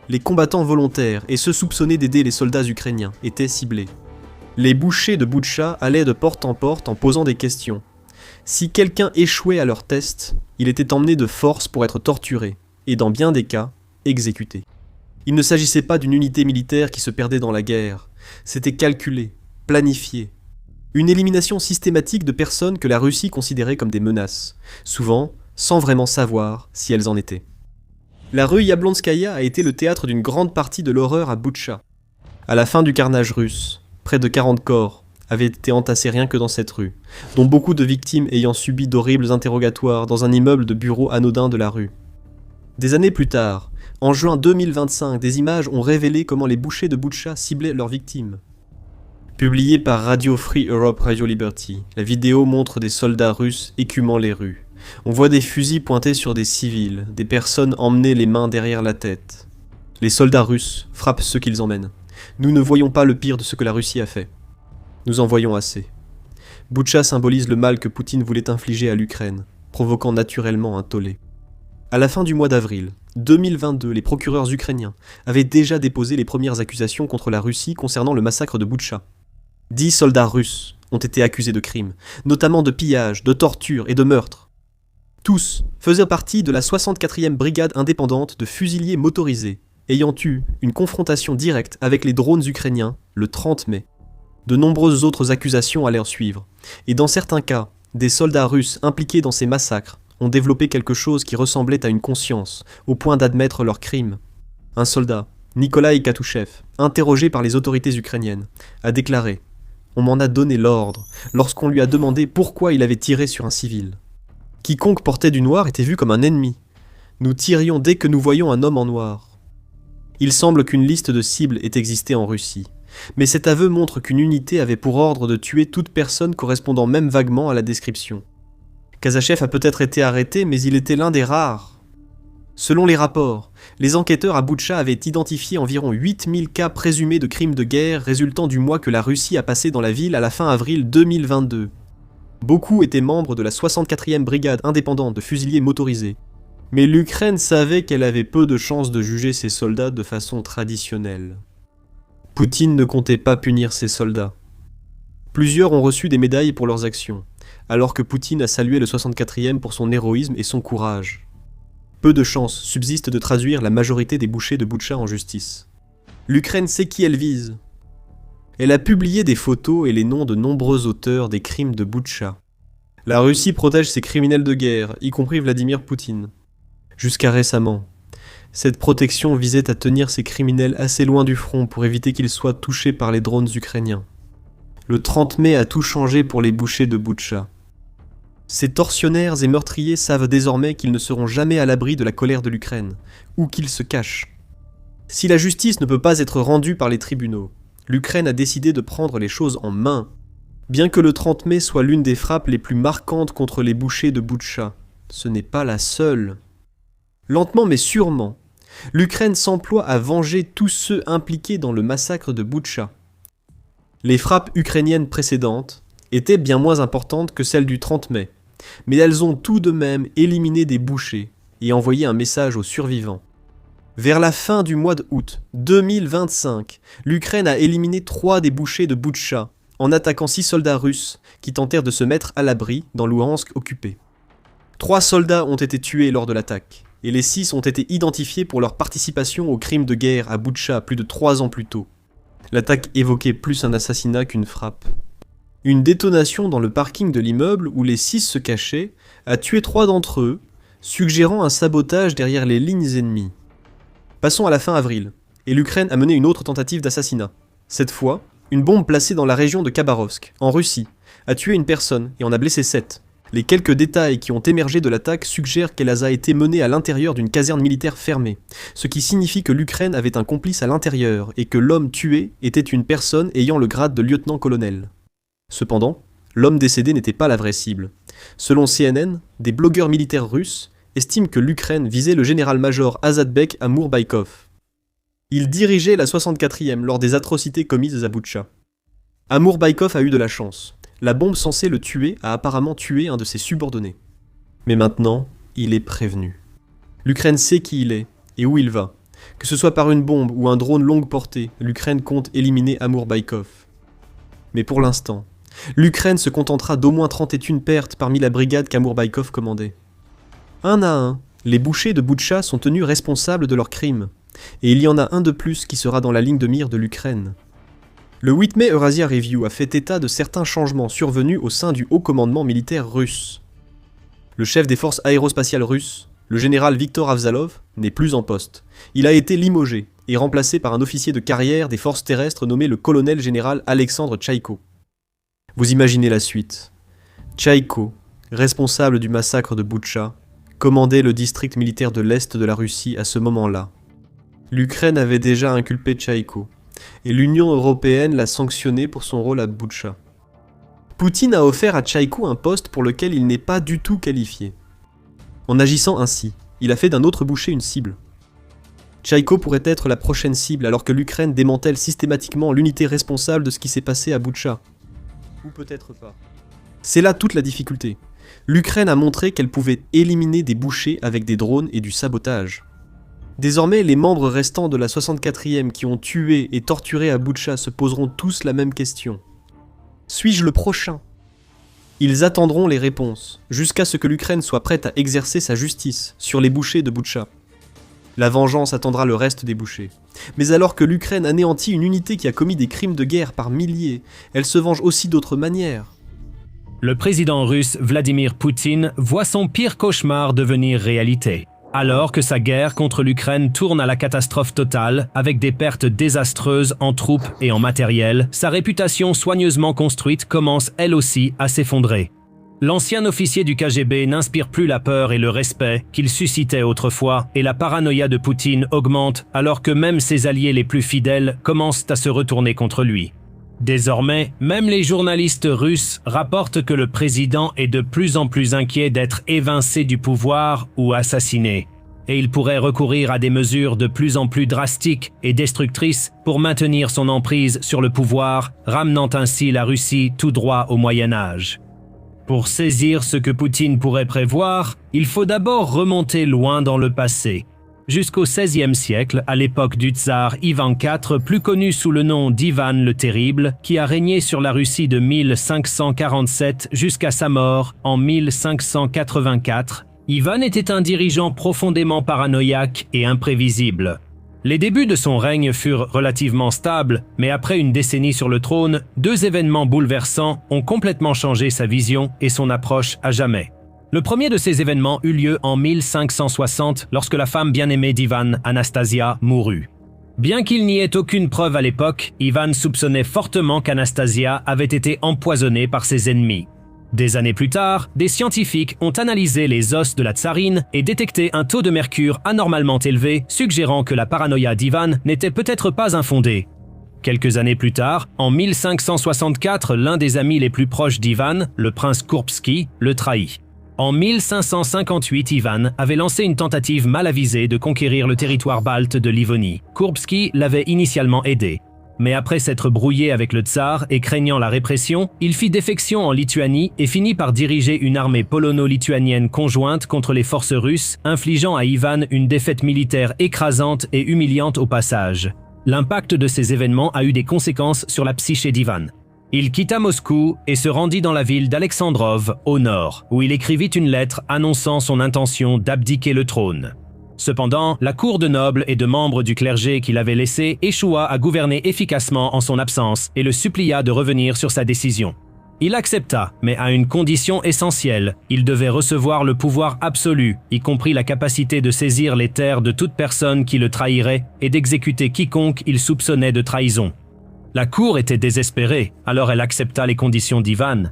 Les combattants volontaires et ceux soupçonnés d'aider les soldats ukrainiens étaient ciblés. Les bouchers de Boutcha allaient de porte en posant des questions. Si quelqu'un échouait à leur test, il était emmené de force pour être torturé, et dans bien des cas, exécuté. Il ne s'agissait pas d'une unité militaire qui se perdait dans la guerre, c'était calculé, planifié. Une élimination systématique de personnes que la Russie considérait comme des menaces, souvent sans vraiment savoir si elles en étaient. La rue Yablonskaya a été le théâtre d'une grande partie de l'horreur à Boutcha. À la fin du carnage russe, près de 40 corps avaient été entassés rien que dans cette rue, dont beaucoup de victimes ayant subi d'horribles interrogatoires dans un immeuble de bureaux anodin de la rue. Des années plus tard, en juin 2025, des images ont révélé comment les bouchers de Boutcha ciblaient leurs victimes. Publiée par Radio Free Europe Radio Liberty, la vidéo montre des soldats russes écumant les rues. On voit des fusils pointés sur des civils, des personnes emmenées les mains derrière la tête. Les soldats russes frappent ceux qu'ils emmènent. Nous ne voyons pas le pire de ce que la Russie a fait. Nous en voyons assez. Boutcha symbolise le mal que Poutine voulait infliger à l'Ukraine, provoquant naturellement un tollé. À la fin du mois d'avril 2022, les procureurs ukrainiens avaient déjà déposé les premières accusations contre la Russie concernant le massacre de Boutcha. 10 soldats russes ont été accusés de crimes, notamment de pillage, de torture et de meurtre. Tous faisaient partie de la 64e brigade indépendante de fusiliers motorisés, ayant eu une confrontation directe avec les drones ukrainiens le 30 mai. De nombreuses autres accusations allaient en suivre, et dans certains cas, des soldats russes impliqués dans ces massacres ont développé quelque chose qui ressemblait à une conscience, au point d'admettre leurs crimes. Un soldat, Nikolai Katouchev, interrogé par les autorités ukrainiennes, a déclaré « On m'en a donné l'ordre » lorsqu'on lui a demandé pourquoi il avait tiré sur un civil. Quiconque portait du noir était vu comme un ennemi. Nous tirions dès que nous voyions un homme en noir. Il semble qu'une liste de cibles ait existé en Russie. Mais cet aveu montre qu'une unité avait pour ordre de tuer toute personne correspondant même vaguement à la description. Kazachev a peut-être été arrêté, mais il était l'un des rares. Selon les rapports, les enquêteurs à Boutcha avaient identifié environ 8000 cas présumés de crimes de guerre résultant du mois que la Russie a passé dans la ville à la fin avril 2022. Beaucoup étaient membres de la 64e brigade indépendante de fusiliers motorisés. Mais l'Ukraine savait qu'elle avait peu de chances de juger ses soldats de façon traditionnelle. Poutine ne comptait pas punir ses soldats. Plusieurs ont reçu des médailles pour leurs actions, alors que Poutine a salué le 64e pour son héroïsme et son courage. Peu de chances subsistent de traduire la majorité des bouchers de Boutcha en justice. L'Ukraine sait qui elle vise. Elle a publié des photos et les noms de nombreux auteurs des crimes de Boutcha. La Russie protège ses criminels de guerre, y compris Vladimir Poutine. Jusqu'à récemment, cette protection visait à tenir ces criminels assez loin du front pour éviter qu'ils soient touchés par les drones ukrainiens. Le 30 mai a tout changé pour les bouchers de Boutcha. Ces tortionnaires et meurtriers savent désormais qu'ils ne seront jamais à l'abri de la colère de l'Ukraine, où qu'ils se cachent. Si la justice ne peut pas être rendue par les tribunaux, l'Ukraine a décidé de prendre les choses en main. Bien que le 30 mai soit l'une des frappes les plus marquantes contre les bouchers de Boutcha, ce n'est pas la seule. Lentement mais sûrement, l'Ukraine s'emploie à venger tous ceux impliqués dans le massacre de Boutcha. Les frappes ukrainiennes précédentes étaient bien moins importantes que celles du 30 mai, mais elles ont tout de même éliminé des bouchers et envoyé un message aux survivants. Vers la fin du mois d'août 2025, l'Ukraine a éliminé 3 des bouchers de Boutcha en attaquant 6 soldats russes qui tentèrent de se mettre à l'abri dans Louhansk occupé. 3 soldats ont été tués lors de l'attaque, et les 6 ont été identifiés pour leur participation au crime de guerre à Boutcha plus de 3 ans plus tôt. L'attaque évoquait plus un assassinat qu'une frappe. Une détonation dans le parking de l'immeuble où les 6 se cachaient a tué 3 d'entre eux, suggérant un sabotage derrière les lignes ennemies. Passons à la fin avril, et l'Ukraine a mené une autre tentative d'assassinat. Cette fois, une bombe placée dans la région de Khabarovsk, en Russie, a tué une personne et en a blessé 7. Les quelques détails qui ont émergé de l'attaque suggèrent qu'elle a été menée à l'intérieur d'une caserne militaire fermée, ce qui signifie que l'Ukraine avait un complice à l'intérieur et que l'homme tué était une personne ayant le grade de lieutenant-colonel. Cependant, l'homme décédé n'était pas la vraie cible. Selon CNN, des blogueurs militaires russes estiment que l'Ukraine visait le général-major Azadbek Amourbaïkov. Il dirigeait la 64e lors des atrocités commises à Boutcha. Amourbaïkov a eu de la chance. La bombe censée le tuer a apparemment tué un de ses subordonnés. Mais maintenant, il est prévenu. L'Ukraine sait qui il est et où il va. Que ce soit par une bombe ou un drone longue portée, l'Ukraine compte éliminer Amourbaïkov. Mais pour l'instant, l'Ukraine se contentera d'au moins 31 pertes parmi la brigade qu'Amourbaïkov commandait. Un à un, les bouchers de Boutcha sont tenus responsables de leurs crimes, et il y en a un de plus qui sera dans la ligne de mire de l'Ukraine. Le 8 mai, Eurasia Review a fait état de certains changements survenus au sein du haut commandement militaire russe. Le chef des forces aérospatiales russes, le général Viktor Avzalov, n'est plus en poste. Il a été limogé et remplacé par un officier de carrière des forces terrestres nommé le colonel général Alexandre Tchaïko. Vous imaginez la suite. Tchaïko, responsable du massacre de Boutcha, commandait le district militaire de l'Est de la Russie à ce moment-là. L'Ukraine avait déjà inculpé Tchaïko, et l'Union européenne l'a sanctionné pour son rôle à Boutcha. Poutine a offert à Tchaïko un poste pour lequel il n'est pas du tout qualifié. En agissant ainsi, il a fait d'un autre boucher une cible. Tchaïko pourrait être la prochaine cible alors que l'Ukraine démantèle systématiquement l'unité responsable de ce qui s'est passé à Boutcha. Ou peut-être pas. C'est là toute la difficulté. L'Ukraine a montré qu'elle pouvait éliminer des bouchers avec des drones et du sabotage. Désormais, les membres restants de la 64e qui ont tué et torturé à Boutcha se poseront tous la même question. Suis-je le prochain ? Ils attendront les réponses, jusqu'à ce que l'Ukraine soit prête à exercer sa justice sur les bouchers de Boutcha. La vengeance attendra le reste des bouchers. Mais alors que l'Ukraine anéantit une unité qui a commis des crimes de guerre par milliers, elle se venge aussi d'autres manières. Le président russe Vladimir Poutine voit son pire cauchemar devenir réalité. Alors que sa guerre contre l'Ukraine tourne à la catastrophe totale, avec des pertes désastreuses en troupes et en matériel, sa réputation soigneusement construite commence elle aussi à s'effondrer. L'ancien officier du KGB n'inspire plus la peur et le respect qu'il suscitait autrefois, et la paranoïa de Poutine augmente alors que même ses alliés les plus fidèles commencent à se retourner contre lui. Désormais, même les journalistes russes rapportent que le président est de plus en plus inquiet d'être évincé du pouvoir ou assassiné, et il pourrait recourir à des mesures de plus en plus drastiques et destructrices pour maintenir son emprise sur le pouvoir, ramenant ainsi la Russie tout droit au Moyen-Âge. Pour saisir ce que Poutine pourrait prévoir, il faut d'abord remonter loin dans le passé, jusqu'au XVIe siècle, à l'époque du tsar Ivan IV, plus connu sous le nom d'Ivan le Terrible, qui a régné sur la Russie de 1547 jusqu'à sa mort en 1584. Ivan était un dirigeant profondément paranoïaque et imprévisible. Les débuts de son règne furent relativement stables, mais après une décennie sur le trône, 2 événements bouleversants ont complètement changé sa vision et son approche à jamais. Le premier de ces événements eut lieu en 1560 lorsque la femme bien-aimée d'Ivan, Anastasia, mourut. Bien qu'il n'y ait aucune preuve à l'époque, Ivan soupçonnait fortement qu'Anastasia avait été empoisonnée par ses ennemis. Des années plus tard, des scientifiques ont analysé les os de la tsarine et détecté un taux de mercure anormalement élevé, suggérant que la paranoïa d'Ivan n'était peut-être pas infondée. Quelques années plus tard, en 1564, l'un des amis les plus proches d'Ivan, le prince Kourbski, le trahit. En 1558, Ivan avait lancé une tentative mal avisée de conquérir le territoire balte de Livonie. Kourbski l'avait initialement aidé. Mais après s'être brouillé avec le tsar et craignant la répression, il fit défection en Lituanie et finit par diriger une armée polono-lituanienne conjointe contre les forces russes, infligeant à Ivan une défaite militaire écrasante et humiliante au passage. L'impact de ces événements a eu des conséquences sur la psyché d'Ivan. Il quitta Moscou et se rendit dans la ville d'Alexandrov, au nord, où il écrivit une lettre annonçant son intention d'abdiquer le trône. Cependant, la cour de nobles et de membres du clergé qu'il avait laissé échoua à gouverner efficacement en son absence et le supplia de revenir sur sa décision. Il accepta, mais à une condition essentielle, il devait recevoir le pouvoir absolu, y compris la capacité de saisir les terres de toute personne qui le trahirait et d'exécuter quiconque il soupçonnait de trahison. La cour était désespérée, alors elle accepta les conditions d'Ivan.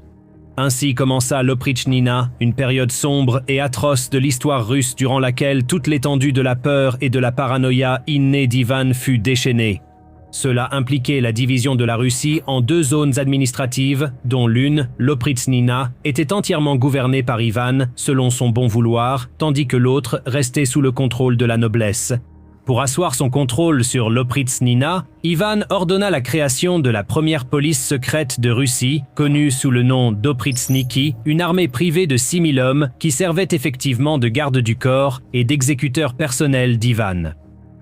Ainsi commença l'Oprichnina, une période sombre et atroce de l'histoire russe durant laquelle toute l'étendue de la peur et de la paranoïa innée d'Ivan fut déchaînée. Cela impliquait la division de la Russie en 2 zones administratives, dont l'une, l'Oprichnina, était entièrement gouvernée par Ivan, selon son bon vouloir, tandis que l'autre restait sous le contrôle de la noblesse. Pour asseoir son contrôle sur l'Oprichnina, Ivan ordonna la création de la première police secrète de Russie, connue sous le nom d'Oprichniki, une armée privée de 6000 hommes qui servait effectivement de garde du corps et d'exécuteurs personnels d'Ivan.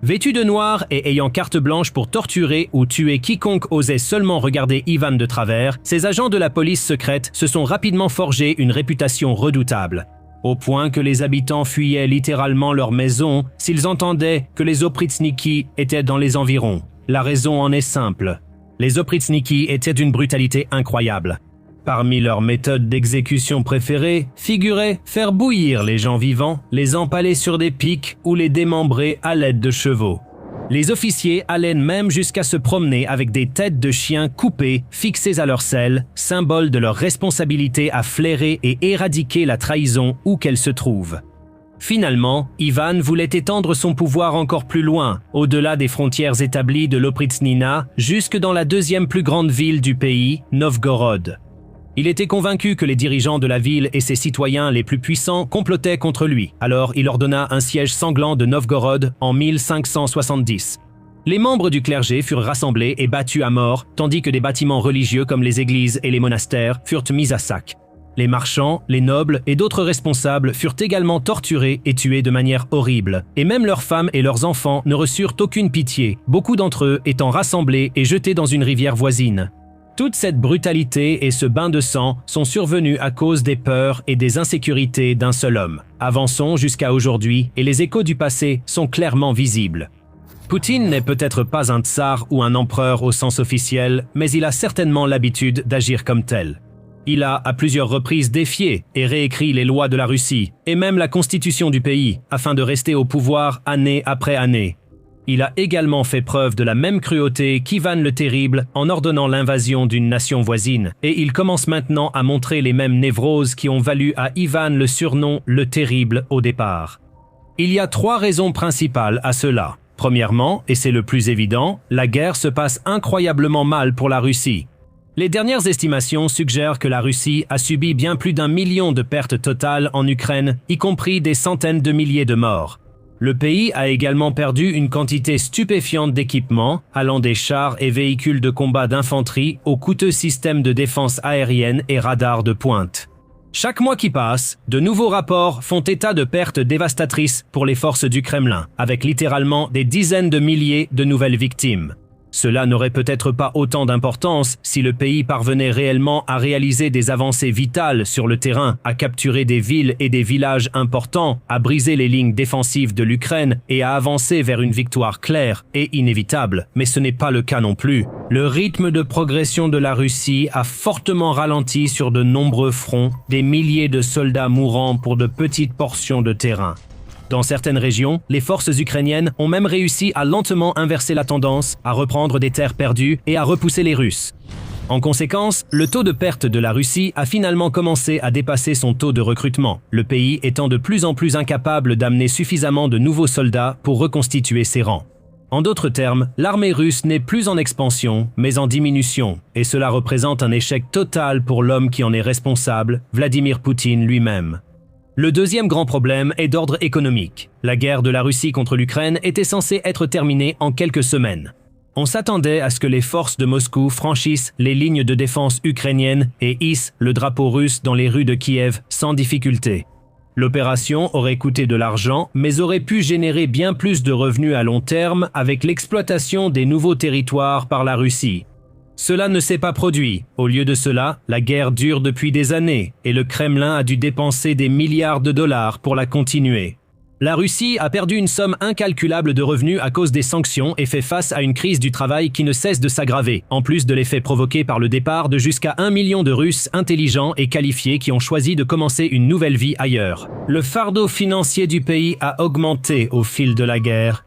Vêtus de noir et ayant carte blanche pour torturer ou tuer quiconque osait seulement regarder Ivan de travers, ces agents de la police secrète se sont rapidement forgé une réputation redoutable, au point que les habitants fuyaient littéralement leur maison s'ils entendaient que les Oprichniki étaient dans les environs. La raison en est simple. Les Oprichniki étaient d'une brutalité incroyable. Parmi leurs méthodes d'exécution préférées figurait faire bouillir les gens vivants, les empaler sur des pics ou les démembrer à l'aide de chevaux. Les officiers allaient même jusqu'à se promener avec des têtes de chiens coupées, fixées à leur selle, symbole de leur responsabilité à flairer et éradiquer la trahison où qu'elle se trouve. Finalement, Ivan voulait étendre son pouvoir encore plus loin, au-delà des frontières établies de l'Oprichnina, jusque dans la 2e plus grande ville du pays, Novgorod. Il était convaincu que les dirigeants de la ville et ses citoyens les plus puissants complotaient contre lui, alors il ordonna un siège sanglant de Novgorod en 1570. Les membres du clergé furent rassemblés et battus à mort, tandis que des bâtiments religieux comme les églises et les monastères furent mis à sac. Les marchands, les nobles et d'autres responsables furent également torturés et tués de manière horrible, et même leurs femmes et leurs enfants ne reçurent aucune pitié, beaucoup d'entre eux étant rassemblés et jetés dans une rivière voisine. Toute cette brutalité et ce bain de sang sont survenus à cause des peurs et des insécurités d'un seul homme. Avançons jusqu'à aujourd'hui et les échos du passé sont clairement visibles. Poutine n'est peut-être pas un tsar ou un empereur au sens officiel, mais il a certainement l'habitude d'agir comme tel. Il a à plusieurs reprises défié et réécrit les lois de la Russie, et même la constitution du pays, afin de rester au pouvoir année après année. Il a également fait preuve de la même cruauté qu'Ivan le Terrible en ordonnant l'invasion d'une nation voisine, et il commence maintenant à montrer les mêmes névroses qui ont valu à Ivan le surnom le Terrible au départ. Il y a 3 raisons principales à cela. Premièrement, et c'est le plus évident, la guerre se passe incroyablement mal pour la Russie. Les dernières estimations suggèrent que la Russie a subi bien plus d'1 million de pertes totales en Ukraine, y compris des centaines de milliers de morts. Le pays a également perdu une quantité stupéfiante d'équipements, allant des chars et véhicules de combat d'infanterie aux coûteux systèmes de défense aérienne et radars de pointe. Chaque mois qui passe, de nouveaux rapports font état de pertes dévastatrices pour les forces du Kremlin, avec littéralement des dizaines de milliers de nouvelles victimes. Cela n'aurait peut-être pas autant d'importance si le pays parvenait réellement à réaliser des avancées vitales sur le terrain, à capturer des villes et des villages importants, à briser les lignes défensives de l'Ukraine et à avancer vers une victoire claire et inévitable. Mais ce n'est pas le cas non plus. Le rythme de progression de la Russie a fortement ralenti sur de nombreux fronts, des milliers de soldats mourant pour de petites portions de terrain. Dans certaines régions, les forces ukrainiennes ont même réussi à lentement inverser la tendance, à reprendre des terres perdues et à repousser les Russes. En conséquence, le taux de perte de la Russie a finalement commencé à dépasser son taux de recrutement, le pays étant de plus en plus incapable d'amener suffisamment de nouveaux soldats pour reconstituer ses rangs. En d'autres termes, l'armée russe n'est plus en expansion, mais en diminution, et cela représente un échec total pour l'homme qui en est responsable, Vladimir Poutine lui-même. Le deuxième grand problème est d'ordre économique. La guerre de la Russie contre l'Ukraine était censée être terminée en quelques semaines. On s'attendait à ce que les forces de Moscou franchissent les lignes de défense ukrainiennes et hissent le drapeau russe dans les rues de Kiev sans difficulté. L'opération aurait coûté de l'argent, mais aurait pu générer bien plus de revenus à long terme avec l'exploitation des nouveaux territoires par la Russie. Cela ne s'est pas produit. Au lieu de cela, la guerre dure depuis des années et le Kremlin a dû dépenser des milliards de dollars pour la continuer. La Russie a perdu une somme incalculable de revenus à cause des sanctions et fait face à une crise du travail qui ne cesse de s'aggraver, en plus de l'effet provoqué par le départ de jusqu'à 1 million de Russes intelligents et qualifiés qui ont choisi de commencer une nouvelle vie ailleurs. Le fardeau financier du pays a augmenté au fil de la guerre.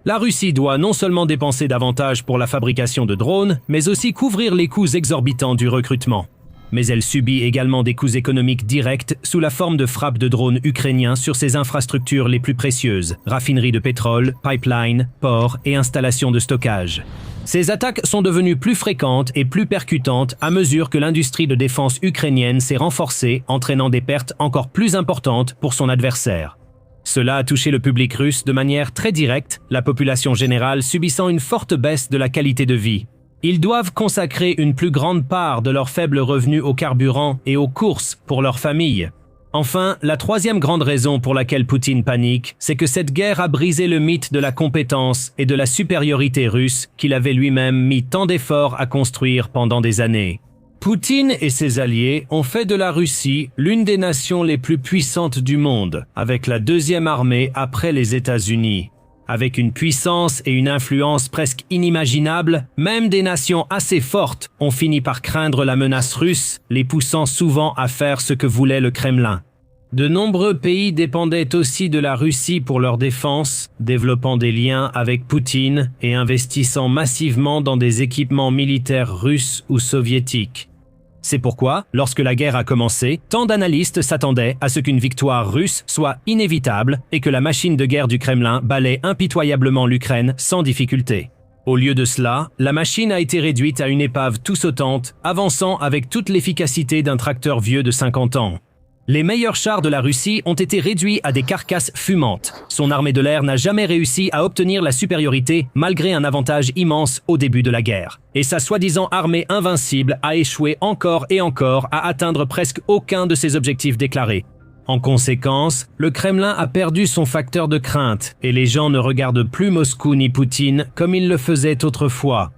La Russie doit non seulement dépenser davantage pour la fabrication de drones, mais aussi couvrir les coûts exorbitants du recrutement. Mais elle subit également des coûts économiques directs sous la forme de frappes de drones ukrainiens sur ses infrastructures les plus précieuses, raffineries de pétrole, pipelines, ports et installations de stockage. Ces attaques sont devenues plus fréquentes et plus percutantes à mesure que l'industrie de défense ukrainienne s'est renforcée, entraînant des pertes encore plus importantes pour son adversaire. Cela a touché le public russe de manière très directe, la population générale subissant une forte baisse de la qualité de vie. Ils doivent consacrer une plus grande part de leurs faibles revenus au carburant et aux courses pour leur famille. Enfin, la troisième grande raison pour laquelle Poutine panique, c'est que cette guerre a brisé le mythe de la compétence et de la supériorité russe qu'il avait lui-même mis tant d'efforts à construire pendant des années. Poutine et ses alliés ont fait de la Russie l'une des nations les plus puissantes du monde, avec la deuxième armée après les États-Unis. Avec une puissance et une influence presque inimaginables, même des nations assez fortes ont fini par craindre la menace russe, les poussant souvent à faire ce que voulait le Kremlin. De nombreux pays dépendaient aussi de la Russie pour leur défense, développant des liens avec Poutine et investissant massivement dans des équipements militaires russes ou soviétiques. C'est pourquoi, lorsque la guerre a commencé, tant d'analystes s'attendaient à ce qu'une victoire russe soit inévitable et que la machine de guerre du Kremlin balaie impitoyablement l'Ukraine sans difficulté. Au lieu de cela, la machine a été réduite à une épave tout sautante, avançant avec toute l'efficacité d'un tracteur vieux de 50 ans. Les meilleurs chars de la Russie ont été réduits à des carcasses fumantes. Son armée de l'air n'a jamais réussi à obtenir la supériorité malgré un avantage immense au début de la guerre. Et sa soi-disant armée invincible a échoué encore et encore à atteindre presque aucun de ses objectifs déclarés. En conséquence, le Kremlin a perdu son facteur de crainte et les gens ne regardent plus Moscou ni Poutine comme ils le faisaient autrefois.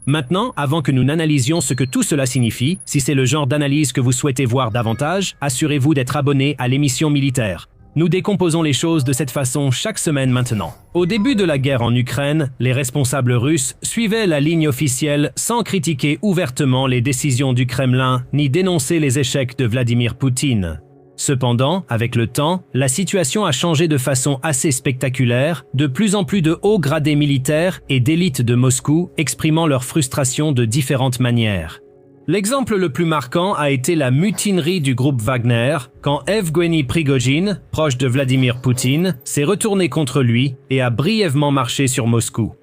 Maintenant, avant que nous n'analysions ce que tout cela signifie, si c'est le genre d'analyse que vous souhaitez voir davantage, assurez-vous d'être abonné à l'émission militaire. Nous décomposons les choses de cette façon chaque semaine maintenant. Au début de la guerre en Ukraine, les responsables russes suivaient la ligne officielle sans critiquer ouvertement les décisions du Kremlin ni dénoncer les échecs de Vladimir Poutine. Cependant, avec le temps, la situation a changé de façon assez spectaculaire, de plus en plus de hauts gradés militaires et d'élites de Moscou exprimant leur frustration de différentes manières. L'exemple le plus marquant a été la mutinerie du groupe Wagner, quand Evgueni Prigojine, proche de Vladimir Poutine, s'est retourné contre lui et a brièvement marché sur Moscou.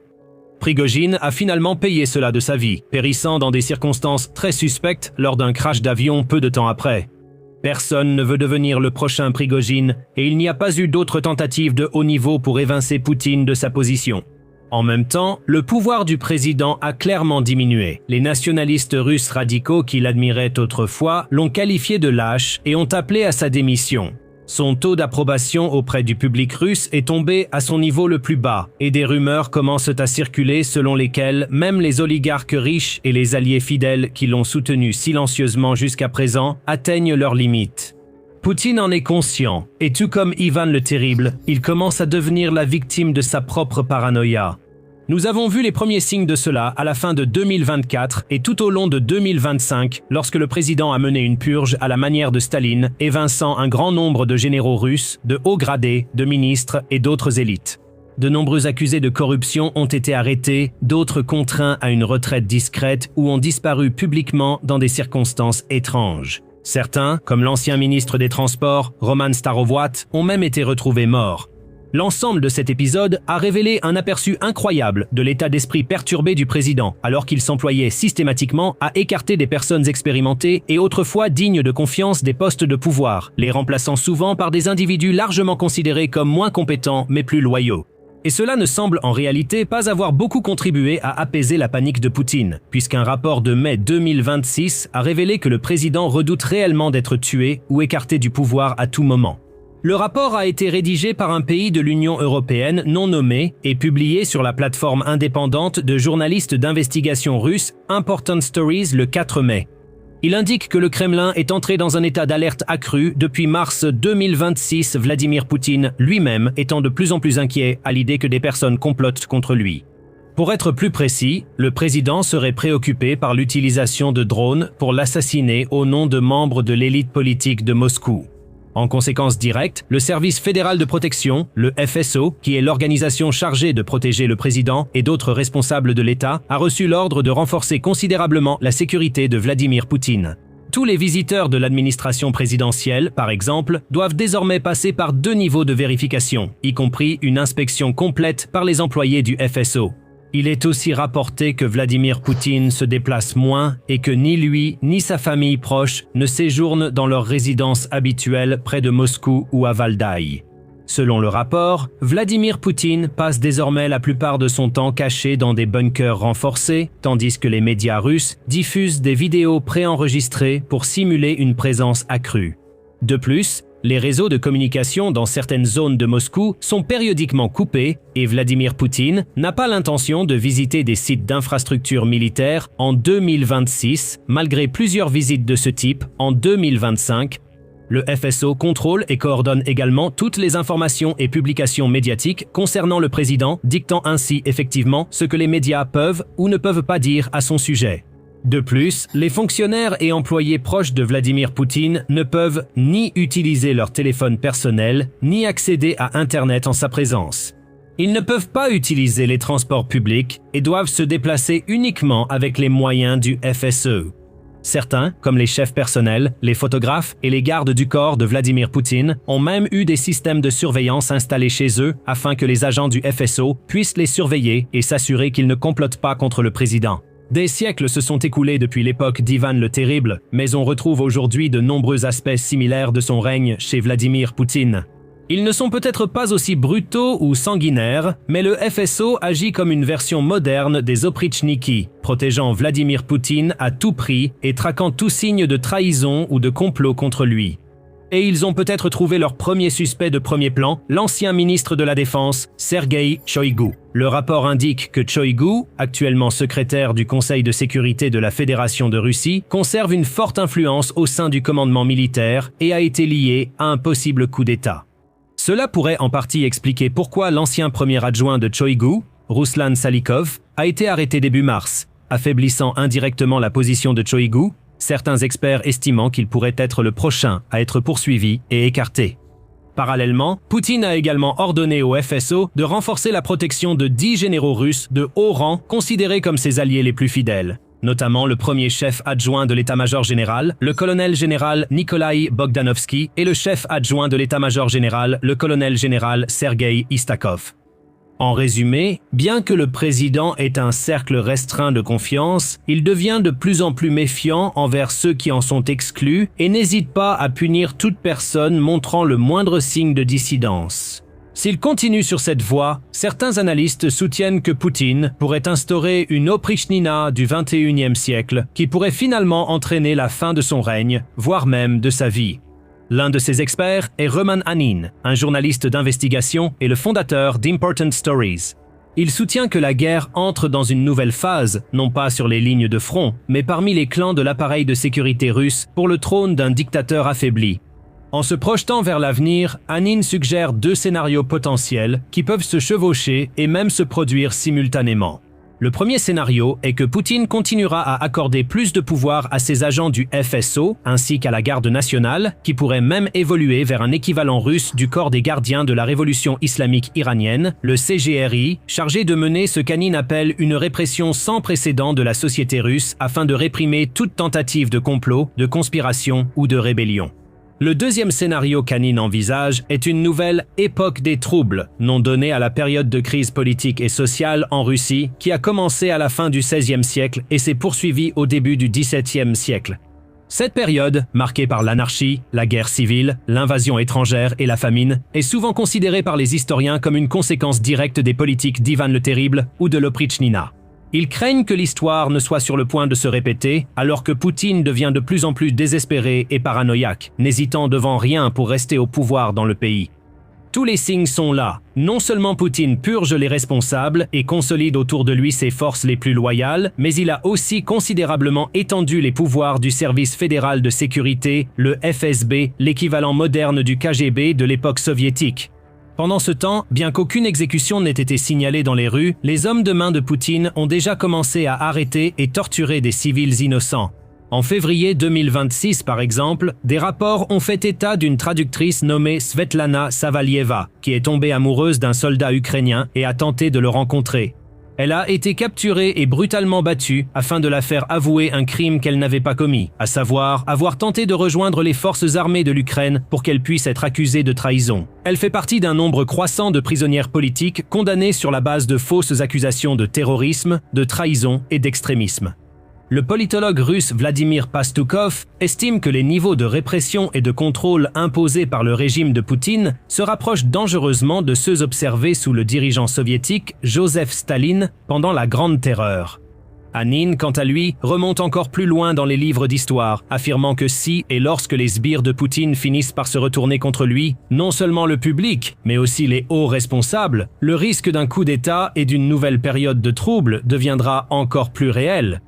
Prigojine a finalement payé cela de sa vie, périssant dans des circonstances très suspectes lors d'un crash d'avion peu de temps après. Personne ne veut devenir le prochain Prigojine et il n'y a pas eu d'autres tentatives de haut niveau pour évincer Poutine de sa position. En même temps, le pouvoir du président a clairement diminué. Les nationalistes russes radicaux qui l'admiraient autrefois l'ont qualifié de lâche et ont appelé à sa démission. Son taux d'approbation auprès du public russe est tombé à son niveau le plus bas et des rumeurs commencent à circuler selon lesquelles même les oligarques riches et les alliés fidèles qui l'ont soutenu silencieusement jusqu'à présent atteignent leurs limites. Poutine en est conscient et tout comme Ivan le Terrible, il commence à devenir la victime de sa propre paranoïa. Nous avons vu les premiers signes de cela à la fin de 2024 et tout au long de 2025 lorsque le président a mené une purge à la manière de Staline, évinçant un grand nombre de généraux russes, de hauts gradés, de ministres et d'autres élites. De nombreux accusés de corruption ont été arrêtés, d'autres contraints à une retraite discrète ou ont disparu publiquement dans des circonstances étranges. Certains, comme l'ancien ministre des Transports, Roman Starovoit, ont même été retrouvés morts. L'ensemble de cet épisode a révélé un aperçu incroyable de l'état d'esprit perturbé du président, alors qu'il s'employait systématiquement à écarter des personnes expérimentées et autrefois dignes de confiance des postes de pouvoir, les remplaçant souvent par des individus largement considérés comme moins compétents mais plus loyaux. Et cela ne semble en réalité pas avoir beaucoup contribué à apaiser la panique de Poutine, puisqu'un rapport de mai 2026 a révélé que le président redoute réellement d'être tué ou écarté du pouvoir à tout moment. Le rapport a été rédigé par un pays de l'Union européenne non nommé et publié sur la plateforme indépendante de journalistes d'investigation russes Important Stories le 4 mai. Il indique que le Kremlin est entré dans un état d'alerte accru depuis mars 2026, Vladimir Poutine lui-même étant de plus en plus inquiet à l'idée que des personnes complotent contre lui. Pour être plus précis, le président serait préoccupé par l'utilisation de drones pour l'assassiner au nom de membres de l'élite politique de Moscou. En conséquence directe, le Service fédéral de protection, le FSO, qui est l'organisation chargée de protéger le président et d'autres responsables de l'État, a reçu l'ordre de renforcer considérablement la sécurité de Vladimir Poutine. Tous les visiteurs de l'administration présidentielle, par exemple, doivent désormais passer par 2 niveaux de vérification, y compris une inspection complète par les employés du FSO. Il est aussi rapporté que Vladimir Poutine se déplace moins et que ni lui ni sa famille proche ne séjournent dans leur résidence habituelle près de Moscou ou à Valdaï. Selon le rapport, Vladimir Poutine passe désormais la plupart de son temps caché dans des bunkers renforcés, tandis que les médias russes diffusent des vidéos préenregistrées pour simuler une présence accrue. De plus, les réseaux de communication dans certaines zones de Moscou sont périodiquement coupés et Vladimir Poutine n'a pas l'intention de visiter des sites d'infrastructures militaires en 2026, malgré plusieurs visites de ce type en 2025. Le FSO contrôle et coordonne également toutes les informations et publications médiatiques concernant le président, dictant ainsi effectivement ce que les médias peuvent ou ne peuvent pas dire à son sujet. De plus, les fonctionnaires et employés proches de Vladimir Poutine ne peuvent ni utiliser leur téléphone personnel, ni accéder à Internet en sa présence. Ils ne peuvent pas utiliser les transports publics et doivent se déplacer uniquement avec les moyens du FSE. Certains, comme les chefs personnels, les photographes et les gardes du corps de Vladimir Poutine, ont même eu des systèmes de surveillance installés chez eux afin que les agents du FSO puissent les surveiller et s'assurer qu'ils ne complotent pas contre le président. Des siècles se sont écoulés depuis l'époque d'Ivan le Terrible, mais on retrouve aujourd'hui de nombreux aspects similaires de son règne chez Vladimir Poutine. Ils ne sont peut-être pas aussi brutaux ou sanguinaires, mais le FSO agit comme une version moderne des oprichniki, protégeant Vladimir Poutine à tout prix et traquant tout signe de trahison ou de complot contre lui. Et ils ont peut-être trouvé leur premier suspect de premier plan, l'ancien ministre de la Défense, Sergueï Shoïgu. Le rapport indique que Shoïgu, actuellement secrétaire du Conseil de sécurité de la Fédération de Russie, conserve une forte influence au sein du commandement militaire et a été lié à un possible coup d'État. Cela pourrait en partie expliquer pourquoi l'ancien premier adjoint de Shoïgu, Ruslan Salikov, a été arrêté début mars, affaiblissant indirectement la position de Shoïgu, certains experts estimant qu'il pourrait être le prochain à être poursuivi et écarté. Parallèlement, Poutine a également ordonné au FSO de renforcer la protection de 10 généraux russes de haut rang considérés comme ses alliés les plus fidèles, notamment le premier chef adjoint de l'état-major général, le colonel général Nikolai Bogdanovski, et le chef adjoint de l'état-major général, le colonel général Sergueï Istakov. En résumé, bien que le président ait un cercle restreint de confiance, il devient de plus en plus méfiant envers ceux qui en sont exclus et n'hésite pas à punir toute personne montrant le moindre signe de dissidence. S'il continue sur cette voie, certains analystes soutiennent que Poutine pourrait instaurer une oprichnina du XXIe siècle qui pourrait finalement entraîner la fin de son règne, voire même de sa vie. L'un de ces experts est Roman Hanin, un journaliste d'investigation et le fondateur d'Important Stories. Il soutient que la guerre entre dans une nouvelle phase, non pas sur les lignes de front, mais parmi les clans de l'appareil de sécurité russe pour le trône d'un dictateur affaibli. En se projetant vers l'avenir, Hanin suggère 2 scénarios potentiels qui peuvent se chevaucher et même se produire simultanément. Le premier scénario est que Poutine continuera à accorder plus de pouvoir à ses agents du FSO ainsi qu'à la garde nationale, qui pourrait même évoluer vers un équivalent russe du corps des gardiens de la révolution islamique iranienne, le CGRI, chargé de mener ce qu'Hanin appelle une répression sans précédent de la société russe afin de réprimer toute tentative de complot, de conspiration ou de rébellion. Le deuxième scénario qu'Hanin envisage est une nouvelle « époque des troubles », nom donné à la période de crise politique et sociale en Russie qui a commencé à la fin du XVIe siècle et s'est poursuivie au début du XVIIe siècle. Cette période, marquée par l'anarchie, la guerre civile, l'invasion étrangère et la famine, est souvent considérée par les historiens comme une conséquence directe des politiques d'Ivan le Terrible ou de l'oprichnina. Ils craignent que l'histoire ne soit sur le point de se répéter, alors que Poutine devient de plus en plus désespéré et paranoïaque, n'hésitant devant rien pour rester au pouvoir dans le pays. Tous les signes sont là. Non seulement Poutine purge les responsables et consolide autour de lui ses forces les plus loyales, mais il a aussi considérablement étendu les pouvoirs du service fédéral de sécurité, le FSB, l'équivalent moderne du KGB de l'époque soviétique. Pendant ce temps, bien qu'aucune exécution n'ait été signalée dans les rues, les hommes de main de Poutine ont déjà commencé à arrêter et torturer des civils innocents. En février 2026, par exemple, des rapports ont fait état d'une traductrice nommée Svetlana Savalieva, qui est tombée amoureuse d'un soldat ukrainien et a tenté de le rencontrer. Elle a été capturée et brutalement battue afin de la faire avouer un crime qu'elle n'avait pas commis, à savoir avoir tenté de rejoindre les forces armées de l'Ukraine pour qu'elle puisse être accusée de trahison. Elle fait partie d'un nombre croissant de prisonnières politiques condamnées sur la base de fausses accusations de terrorisme, de trahison et d'extrémisme. Le politologue russe Vladimir Pastoukov estime que les niveaux de répression et de contrôle imposés par le régime de Poutine se rapprochent dangereusement de ceux observés sous le dirigeant soviétique Joseph Staline pendant la Grande Terreur. Hanine, quant à lui, remonte encore plus loin dans les livres d'histoire, affirmant que si et lorsque les sbires de Poutine finissent par se retourner contre lui, non seulement le public, mais aussi les hauts responsables, le risque d'un coup d'État et d'une nouvelle période de troubles deviendra encore plus réel.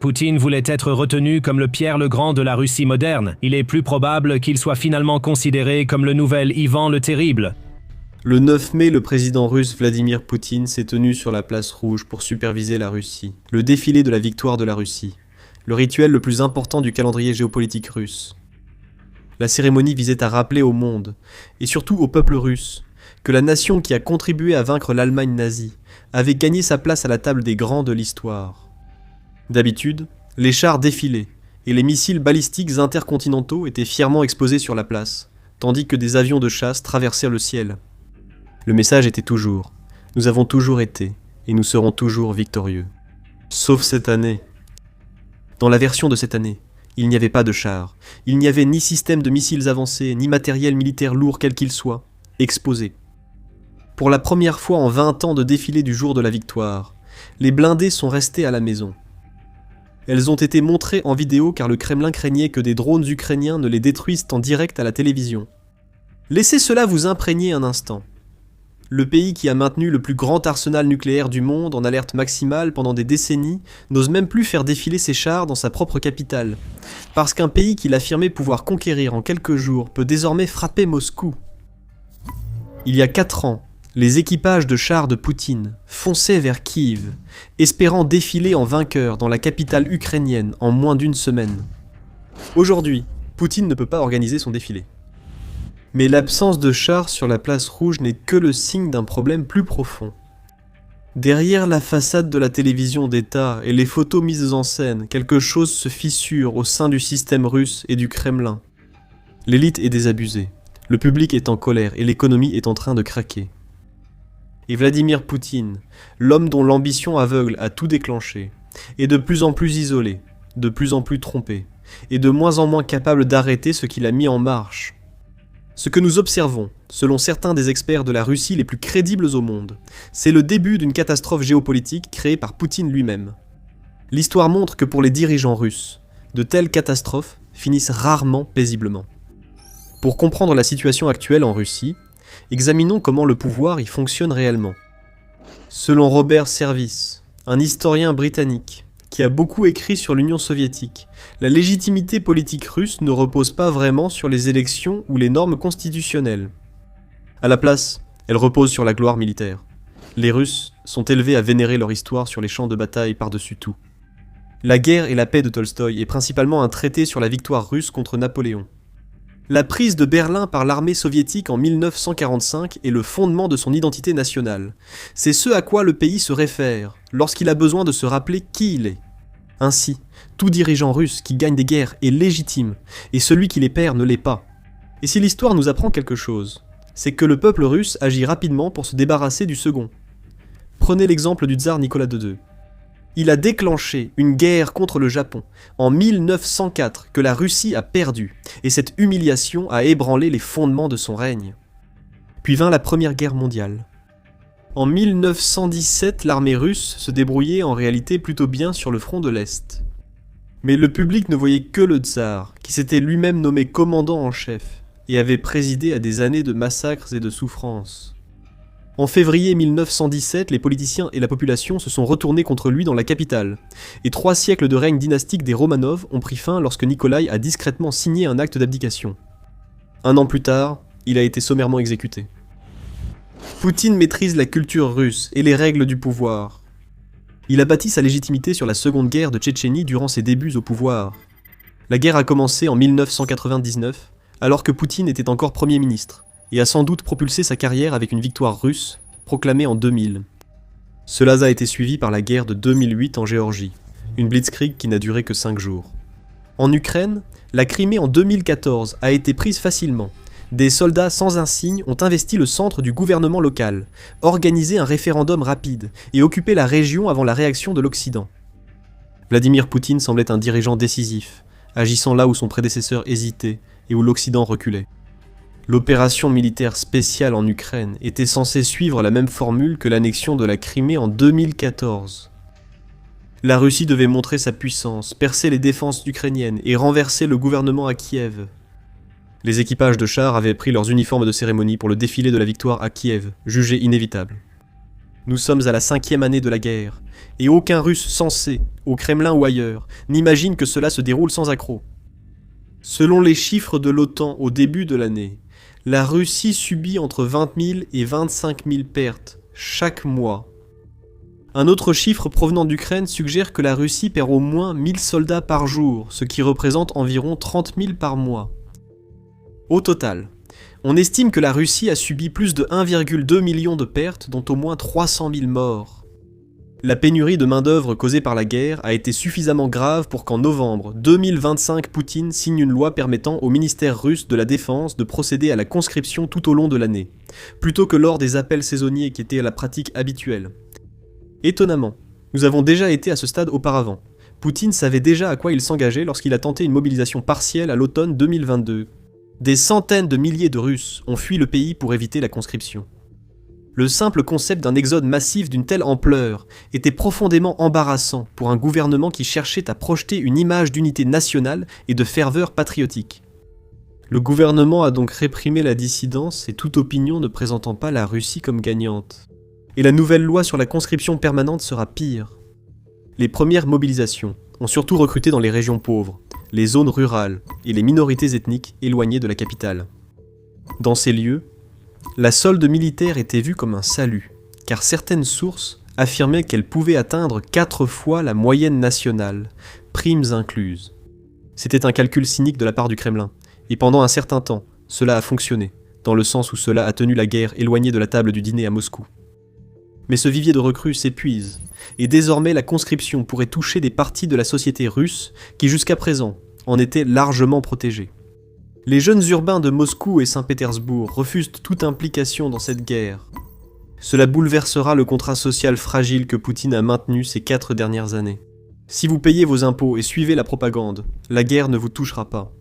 Poutine voulait être retenu comme le Pierre le Grand de la Russie moderne. Il est plus probable qu'il soit finalement considéré comme le nouvel Ivan le Terrible. Le 9 mai, le président russe Vladimir Poutine s'est tenu sur la place rouge pour superviser la Russie, le défilé de la victoire de la Russie, le rituel le plus important du calendrier géopolitique russe. La cérémonie visait à rappeler au monde, et surtout au peuple russe, que la nation qui a contribué à vaincre l'Allemagne nazie avait gagné sa place à la table des grands de l'histoire. D'habitude, les chars défilaient, et les missiles balistiques intercontinentaux étaient fièrement exposés sur la place, tandis que des avions de chasse traversèrent le ciel. Le message était toujours « Nous avons toujours été, et nous serons toujours victorieux. » Sauf cette année. Dans la version de cette année, il n'y avait pas de chars, il n'y avait ni système de missiles avancés, ni matériel militaire lourd quel qu'il soit, exposé. Pour la première fois en 20 ans de défilé du jour de la victoire, les blindés sont restés à la maison. Elles ont été montrées en vidéo car le Kremlin craignait que des drones ukrainiens ne les détruisent en direct à la télévision. Laissez cela vous imprégner un instant. Le pays qui a maintenu le plus grand arsenal nucléaire du monde en alerte maximale pendant des décennies n'ose même plus faire défiler ses chars dans sa propre capitale, parce qu'un pays qu'il affirmait pouvoir conquérir en quelques jours peut désormais frapper Moscou. Il y a 4 ans, les équipages de chars de Poutine fonçaient vers Kiev, espérant défiler en vainqueur dans la capitale ukrainienne en moins d'une semaine. Aujourd'hui, Poutine ne peut pas organiser son défilé. Mais l'absence de chars sur la place rouge n'est que le signe d'un problème plus profond. Derrière la façade de la télévision d'État et les photos mises en scène, quelque chose se fissure au sein du système russe et du Kremlin. L'élite est désabusée, le public est en colère et l'économie est en train de craquer. Et Vladimir Poutine, l'homme dont l'ambition aveugle a tout déclenché, est de plus en plus isolé, de plus en plus trompé, et de moins en moins capable d'arrêter ce qu'il a mis en marche. Ce que nous observons, selon certains des experts de la Russie les plus crédibles au monde, c'est le début d'une catastrophe géopolitique créée par Poutine lui-même. L'histoire montre que pour les dirigeants russes, de telles catastrophes finissent rarement paisiblement. Pour comprendre la situation actuelle en Russie, examinons comment le pouvoir y fonctionne réellement. Selon Robert Service, un historien britannique, qui a beaucoup écrit sur l'Union soviétique, la légitimité politique russe ne repose pas vraiment sur les élections ou les normes constitutionnelles. À la place, elle repose sur la gloire militaire. Les Russes sont élevés à vénérer leur histoire sur les champs de bataille par-dessus tout. La guerre et la paix de Tolstoï est principalement un traité sur la victoire russe contre Napoléon. La prise de Berlin par l'armée soviétique en 1945 est le fondement de son identité nationale. C'est ce à quoi le pays se réfère lorsqu'il a besoin de se rappeler qui il est. Ainsi, tout dirigeant russe qui gagne des guerres est légitime, et celui qui les perd ne l'est pas. Et si l'histoire nous apprend quelque chose, c'est que le peuple russe agit rapidement pour se débarrasser du second. Prenez l'exemple du tsar Nicolas II. Il a déclenché une guerre contre le Japon en 1904 que la Russie a perdue, et cette humiliation a ébranlé les fondements de son règne. Puis vint la Première Guerre mondiale. En 1917, l'armée russe se débrouillait en réalité plutôt bien sur le front de l'Est. Mais le public ne voyait que le tsar, qui s'était lui-même nommé commandant en chef, et avait présidé à des années de massacres et de souffrances. En février 1917, les politiciens et la population se sont retournés contre lui dans la capitale, et 3 siècles de règne dynastique des Romanov ont pris fin lorsque Nikolai a discrètement signé un acte d'abdication. 1 an plus tard, il a été sommairement exécuté. Poutine maîtrise la culture russe et les règles du pouvoir. Il a bâti sa légitimité sur la seconde guerre de Tchétchénie durant ses débuts au pouvoir. La guerre a commencé en 1999, alors que Poutine était encore Premier ministre, et a sans doute propulsé sa carrière avec une victoire russe, proclamée en 2000. Cela a été suivi par la guerre de 2008 en Géorgie, une blitzkrieg qui n'a duré que 5 jours. En Ukraine, la Crimée en 2014 a été prise facilement. Des soldats sans insigne ont investi le centre du gouvernement local, organisé un référendum rapide et occupé la région avant la réaction de l'Occident. Vladimir Poutine semblait un dirigeant décisif, agissant là où son prédécesseur hésitait et où l'Occident reculait. L'opération militaire spéciale en Ukraine était censée suivre la même formule que l'annexion de la Crimée en 2014. La Russie devait montrer sa puissance, percer les défenses ukrainiennes et renverser le gouvernement à Kiev. Les équipages de chars avaient pris leurs uniformes de cérémonie pour le défilé de la victoire à Kiev, jugé inévitable. Nous sommes à la 5e année de la guerre, et aucun Russe sensé, au Kremlin ou ailleurs, n'imagine que cela se déroule sans accroc. Selon les chiffres de l'OTAN au début de l'année, la Russie subit entre 20 000 et 25 000 pertes chaque mois. Un autre chiffre provenant d'Ukraine suggère que la Russie perd au moins 1000 soldats par jour, ce qui représente environ 30 000 par mois. Au total, on estime que la Russie a subi plus de 1,2 million de pertes, dont au moins 300 000 morts. La pénurie de main-d'œuvre causée par la guerre a été suffisamment grave pour qu'en novembre 2025, Poutine signe une loi permettant au ministère russe de la Défense de procéder à la conscription tout au long de l'année, plutôt que lors des appels saisonniers qui étaient la pratique habituelle. Étonnamment, nous avons déjà été à ce stade auparavant. Poutine savait déjà à quoi il s'engageait lorsqu'il a tenté une mobilisation partielle à l'automne 2022. Des centaines de milliers de Russes ont fui le pays pour éviter la conscription. Le simple concept d'un exode massif d'une telle ampleur était profondément embarrassant pour un gouvernement qui cherchait à projeter une image d'unité nationale et de ferveur patriotique. Le gouvernement a donc réprimé la dissidence et toute opinion ne présentant pas la Russie comme gagnante. Et la nouvelle loi sur la conscription permanente sera pire. Les premières mobilisations ont surtout recruté dans les régions pauvres, les zones rurales et les minorités ethniques éloignées de la capitale. Dans ces lieux, la solde militaire était vue comme un salut, car certaines sources affirmaient qu'elle pouvait atteindre 4 fois la moyenne nationale, primes incluses. C'était un calcul cynique de la part du Kremlin, et pendant un certain temps, cela a fonctionné, dans le sens où cela a tenu la guerre éloignée de la table du dîner à Moscou. Mais ce vivier de recrues s'épuise, et désormais la conscription pourrait toucher des parties de la société russe qui jusqu'à présent en étaient largement protégées. Les jeunes urbains de Moscou et Saint-Pétersbourg refusent toute implication dans cette guerre. Cela bouleversera le contrat social fragile que Poutine a maintenu ces 4 dernières années. Si vous payez vos impôts et suivez la propagande, la guerre ne vous touchera pas.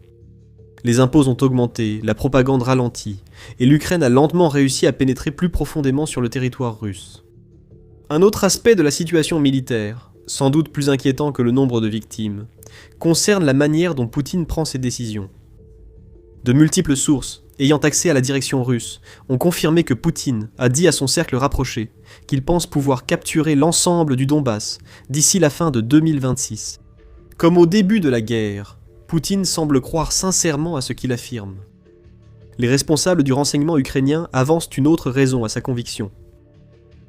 Les impôts ont augmenté, la propagande ralentit, et l'Ukraine a lentement réussi à pénétrer plus profondément sur le territoire russe. Un autre aspect de la situation militaire, sans doute plus inquiétant que le nombre de victimes, concerne la manière dont Poutine prend ses décisions. De multiples sources, ayant accès à la direction russe, ont confirmé que Poutine a dit à son cercle rapproché qu'il pense pouvoir capturer l'ensemble du Donbass d'ici la fin de 2026. Comme au début de la guerre, Poutine semble croire sincèrement à ce qu'il affirme. Les responsables du renseignement ukrainien avancent une autre raison à sa conviction.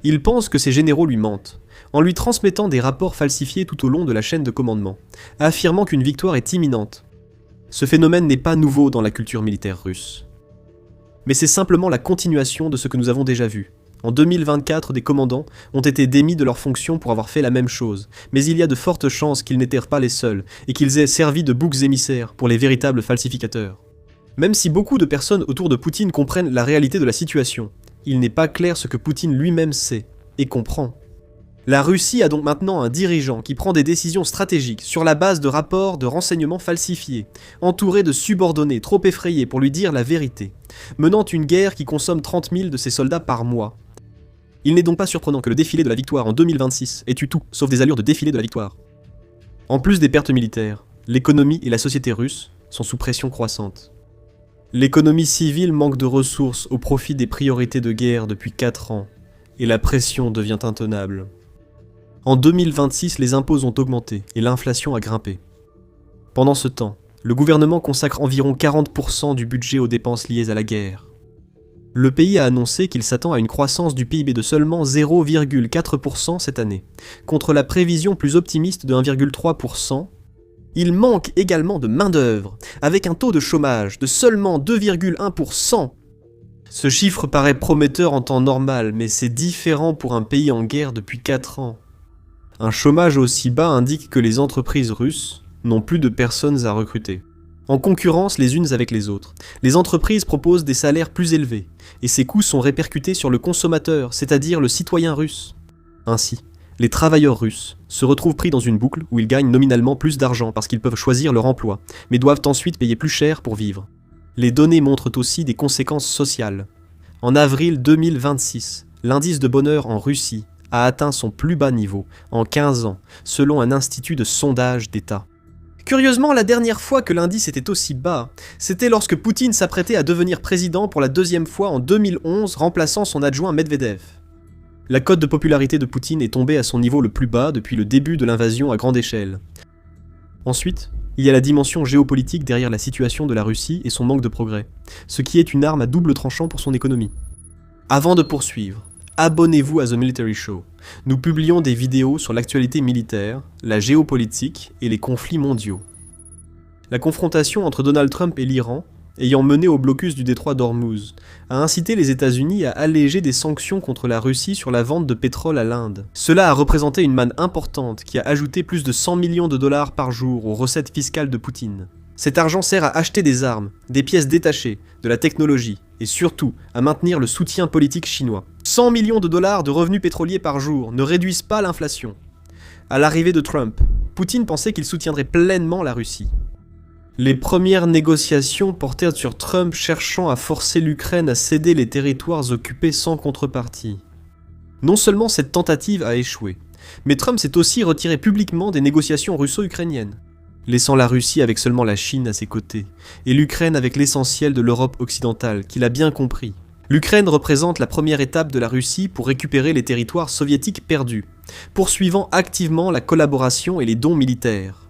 Il pense que ses généraux lui mentent, en lui transmettant des rapports falsifiés tout au long de la chaîne de commandement, affirmant qu'une victoire est imminente. Ce phénomène n'est pas nouveau dans la culture militaire russe. Mais c'est simplement la continuation de ce que nous avons déjà vu. En 2024, des commandants ont été démis de leurs fonctions pour avoir fait la même chose, mais il y a de fortes chances qu'ils n'étaient pas les seuls, et qu'ils aient servi de boucs émissaires pour les véritables falsificateurs. Même si beaucoup de personnes autour de Poutine comprennent la réalité de la situation, il n'est pas clair ce que Poutine lui-même sait et comprend. La Russie a donc maintenant un dirigeant qui prend des décisions stratégiques sur la base de rapports de renseignements falsifiés, entouré de subordonnés trop effrayés pour lui dire la vérité, menant une guerre qui consomme 30 000 de ses soldats par mois. Il n'est donc pas surprenant que le défilé de la victoire en 2026 ait eu tout, sauf des allures de défilé de la victoire. En plus des pertes militaires, l'économie et la société russe sont sous pression croissante. L'économie civile manque de ressources au profit des priorités de guerre depuis 4 ans, et la pression devient intenable. En 2026, les impôts ont augmenté et l'inflation a grimpé. Pendant ce temps, le gouvernement consacre environ 40% du budget aux dépenses liées à la guerre. Le pays a annoncé qu'il s'attend à une croissance du PIB de seulement 0,4% cette année, contre la prévision plus optimiste de 1,3%. Il manque également de main-d'œuvre, avec un taux de chômage de seulement 2,1%. Ce chiffre paraît prometteur en temps normal, mais c'est différent pour un pays en guerre depuis 4 ans. Un chômage aussi bas indique que les entreprises russes n'ont plus de personnes à recruter. En concurrence les unes avec les autres, les entreprises proposent des salaires plus élevés, et ces coûts sont répercutés sur le consommateur, c'est-à-dire le citoyen russe. Ainsi, les travailleurs russes se retrouvent pris dans une boucle où ils gagnent nominalement plus d'argent parce qu'ils peuvent choisir leur emploi, mais doivent ensuite payer plus cher pour vivre. Les données montrent aussi des conséquences sociales. En avril 2026, l'indice de bonheur en Russie a atteint son plus bas niveau en 15 ans, selon un institut de sondage d'État. Curieusement, la dernière fois que l'indice était aussi bas, c'était lorsque Poutine s'apprêtait à devenir président pour la 2e fois en 2011, remplaçant son adjoint Medvedev. La cote de popularité de Poutine est tombée à son niveau le plus bas depuis le début de l'invasion à grande échelle. Ensuite, il y a la dimension géopolitique derrière la situation de la Russie et son manque de progrès, ce qui est une arme à double tranchant pour son économie. Avant de poursuivre, abonnez-vous à The Military Show. Nous publions des vidéos sur l'actualité militaire, la géopolitique et les conflits mondiaux. La confrontation entre Donald Trump et l'Iran, ayant mené au blocus du détroit d'Ormuz, a incité les États-Unis à alléger des sanctions contre la Russie sur la vente de pétrole à l'Inde. Cela a représenté une manne importante qui a ajouté plus de 100 millions de dollars par jour aux recettes fiscales de Poutine. Cet argent sert à acheter des armes, des pièces détachées, de la technologie, et surtout à maintenir le soutien politique chinois. 100 millions de dollars de revenus pétroliers par jour ne réduisent pas l'inflation. À l'arrivée de Trump, Poutine pensait qu'il soutiendrait pleinement la Russie. Les premières négociations portèrent sur Trump cherchant à forcer l'Ukraine à céder les territoires occupés sans contrepartie. Non seulement cette tentative a échoué, mais Trump s'est aussi retiré publiquement des négociations russo-ukrainiennes, laissant la Russie avec seulement la Chine à ses côtés, et l'Ukraine avec l'essentiel de l'Europe occidentale, qu'il a bien compris. L'Ukraine représente la première étape de la Russie pour récupérer les territoires soviétiques perdus, poursuivant activement la collaboration et les dons militaires.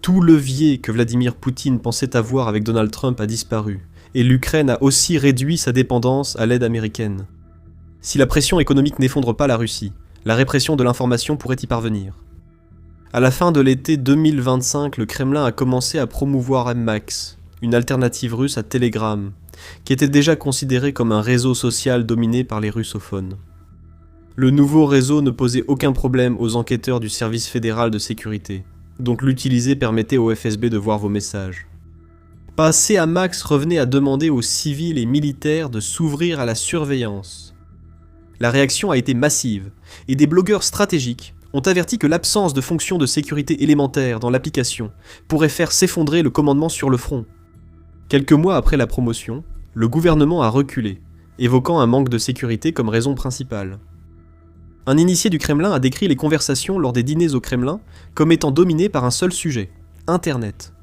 Tout levier que Vladimir Poutine pensait avoir avec Donald Trump a disparu, et l'Ukraine a aussi réduit sa dépendance à l'aide américaine. Si la pression économique n'effondre pas la Russie, la répression de l'information pourrait y parvenir. À la fin de l'été 2025, le Kremlin a commencé à promouvoir Mmax, une alternative russe à Telegram, qui était déjà considéré comme un réseau social dominé par les russophones. Le nouveau réseau ne posait aucun problème aux enquêteurs du service fédéral de sécurité, donc l'utiliser permettait au FSB de voir vos messages. Passer à Max revenait à demander aux civils et militaires de s'ouvrir à la surveillance. La réaction a été massive, et des blogueurs stratégiques ont averti que l'absence de fonctions de sécurité élémentaires dans l'application pourrait faire s'effondrer le commandement sur le front. Quelques mois après la promotion, le gouvernement a reculé, évoquant un manque de sécurité comme raison principale. Un initié du Kremlin a décrit les conversations lors des dîners au Kremlin comme étant dominées par un seul sujet, Internet.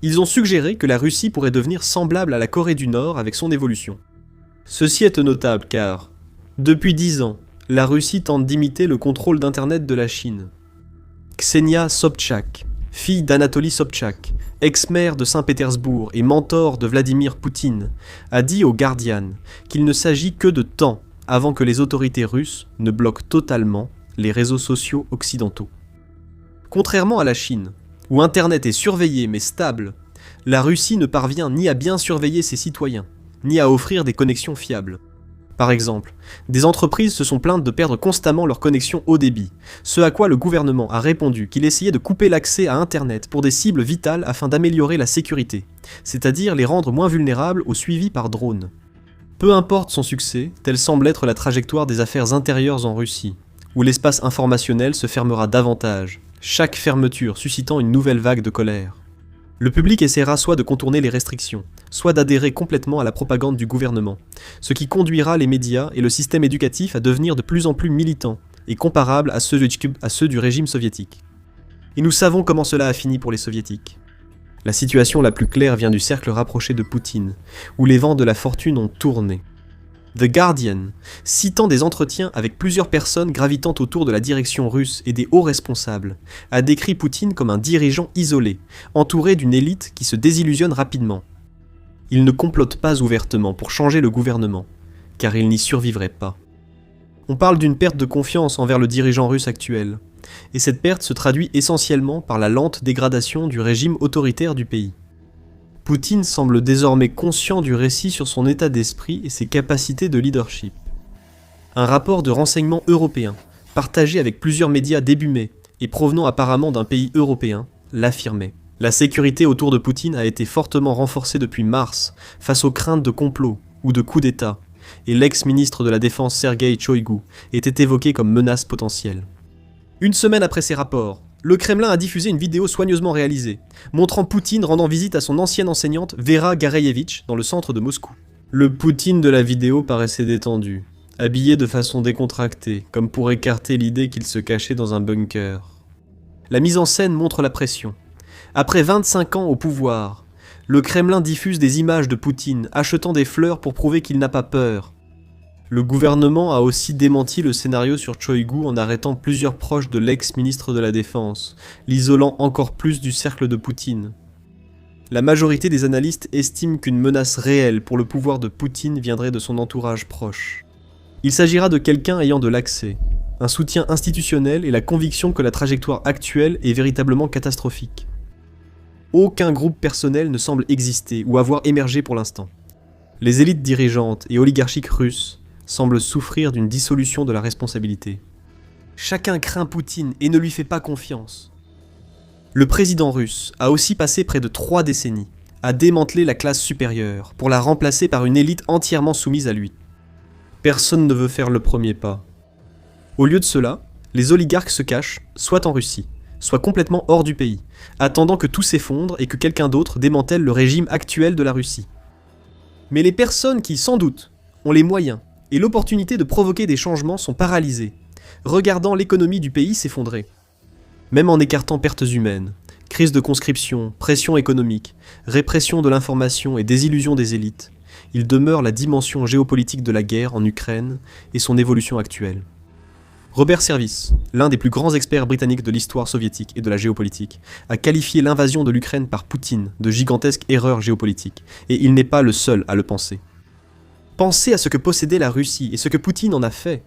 Ils ont suggéré que la Russie pourrait devenir semblable à la Corée du Nord avec son évolution. Ceci est notable car, depuis 10 ans, la Russie tente d'imiter le contrôle d'Internet de la Chine. Ksenia Sobchak, fille d'Anatoly Sobchak, ex-maire de Saint-Pétersbourg et mentor de Vladimir Poutine, a dit au Guardian qu'il ne s'agit que de temps avant que les autorités russes ne bloquent totalement les réseaux sociaux occidentaux. Contrairement à la Chine, où Internet est surveillé mais stable, la Russie ne parvient ni à bien surveiller ses citoyens, ni à offrir des connexions fiables. Par exemple, des entreprises se sont plaintes de perdre constamment leur connexion haut débit, ce à quoi le gouvernement a répondu qu'il essayait de couper l'accès à Internet pour des cibles vitales afin d'améliorer la sécurité, c'est-à-dire les rendre moins vulnérables au suivi par drone. Peu importe son succès, telle semble être la trajectoire des affaires intérieures en Russie, où l'espace informationnel se fermera davantage, chaque fermeture suscitant une nouvelle vague de colère. Le public essaiera soit de contourner les restrictions, soit d'adhérer complètement à la propagande du gouvernement, ce qui conduira les médias et le système éducatif à devenir de plus en plus militants et comparables à ceux du régime soviétique. Et nous savons comment cela a fini pour les soviétiques. La situation la plus claire vient du cercle rapproché de Poutine, où les vents de la fortune ont tourné. The Guardian, citant des entretiens avec plusieurs personnes gravitant autour de la direction russe et des hauts responsables, a décrit Poutine comme un dirigeant isolé, entouré d'une élite qui se désillusionne rapidement. Il ne complote pas ouvertement pour changer le gouvernement, car il n'y survivrait pas. On parle d'une perte de confiance envers le dirigeant russe actuel, et cette perte se traduit essentiellement par la lente dégradation du régime autoritaire du pays. Poutine semble désormais conscient du récit sur son état d'esprit et ses capacités de leadership. Un rapport de renseignement européen, partagé avec plusieurs médias début mai et provenant apparemment d'un pays européen, l'affirmait. La sécurité autour de Poutine a été fortement renforcée depuis mars face aux craintes de complot ou de coup d'État, et l'ex-ministre de la Défense Sergueï Shoigu était évoqué comme menace potentielle. Une semaine après ces rapports, le Kremlin a diffusé une vidéo soigneusement réalisée, montrant Poutine rendant visite à son ancienne enseignante Vera Gareyevitch dans le centre de Moscou. Le Poutine de la vidéo paraissait détendu, habillé de façon décontractée, comme pour écarter l'idée qu'il se cachait dans un bunker. La mise en scène montre la pression. Après 25 ans au pouvoir, le Kremlin diffuse des images de Poutine achetant des fleurs pour prouver qu'il n'a pas peur. Le gouvernement a aussi démenti le scénario sur Shoigu en arrêtant plusieurs proches de l'ex-ministre de la Défense, l'isolant encore plus du cercle de Poutine. La majorité des analystes estiment qu'une menace réelle pour le pouvoir de Poutine viendrait de son entourage proche. Il s'agira de quelqu'un ayant de l'accès, un soutien institutionnel et la conviction que la trajectoire actuelle est véritablement catastrophique. Aucun groupe personnel ne semble exister ou avoir émergé pour l'instant. Les élites dirigeantes et oligarchiques russes semble souffrir d'une dissolution de la responsabilité. Chacun craint Poutine et ne lui fait pas confiance. Le président russe a aussi passé près de 3 décennies à démanteler la classe supérieure pour la remplacer par une élite entièrement soumise à lui. Personne ne veut faire le premier pas. Au lieu de cela, les oligarques se cachent, soit en Russie, soit complètement hors du pays, attendant que tout s'effondre et que quelqu'un d'autre démantèle le régime actuel de la Russie. Mais les personnes qui, sans doute, ont les moyens et l'opportunité de provoquer des changements sont paralysés, regardant l'économie du pays s'effondrer. Même en écartant pertes humaines, crise de conscription, pression économique, répression de l'information et désillusion des élites, il demeure la dimension géopolitique de la guerre en Ukraine et son évolution actuelle. Robert Service, l'un des plus grands experts britanniques de l'histoire soviétique et de la géopolitique, a qualifié l'invasion de l'Ukraine par Poutine de gigantesque erreur géopolitique, et il n'est pas le seul à le penser. Pensez à ce que possédait la Russie et ce que Poutine en a fait.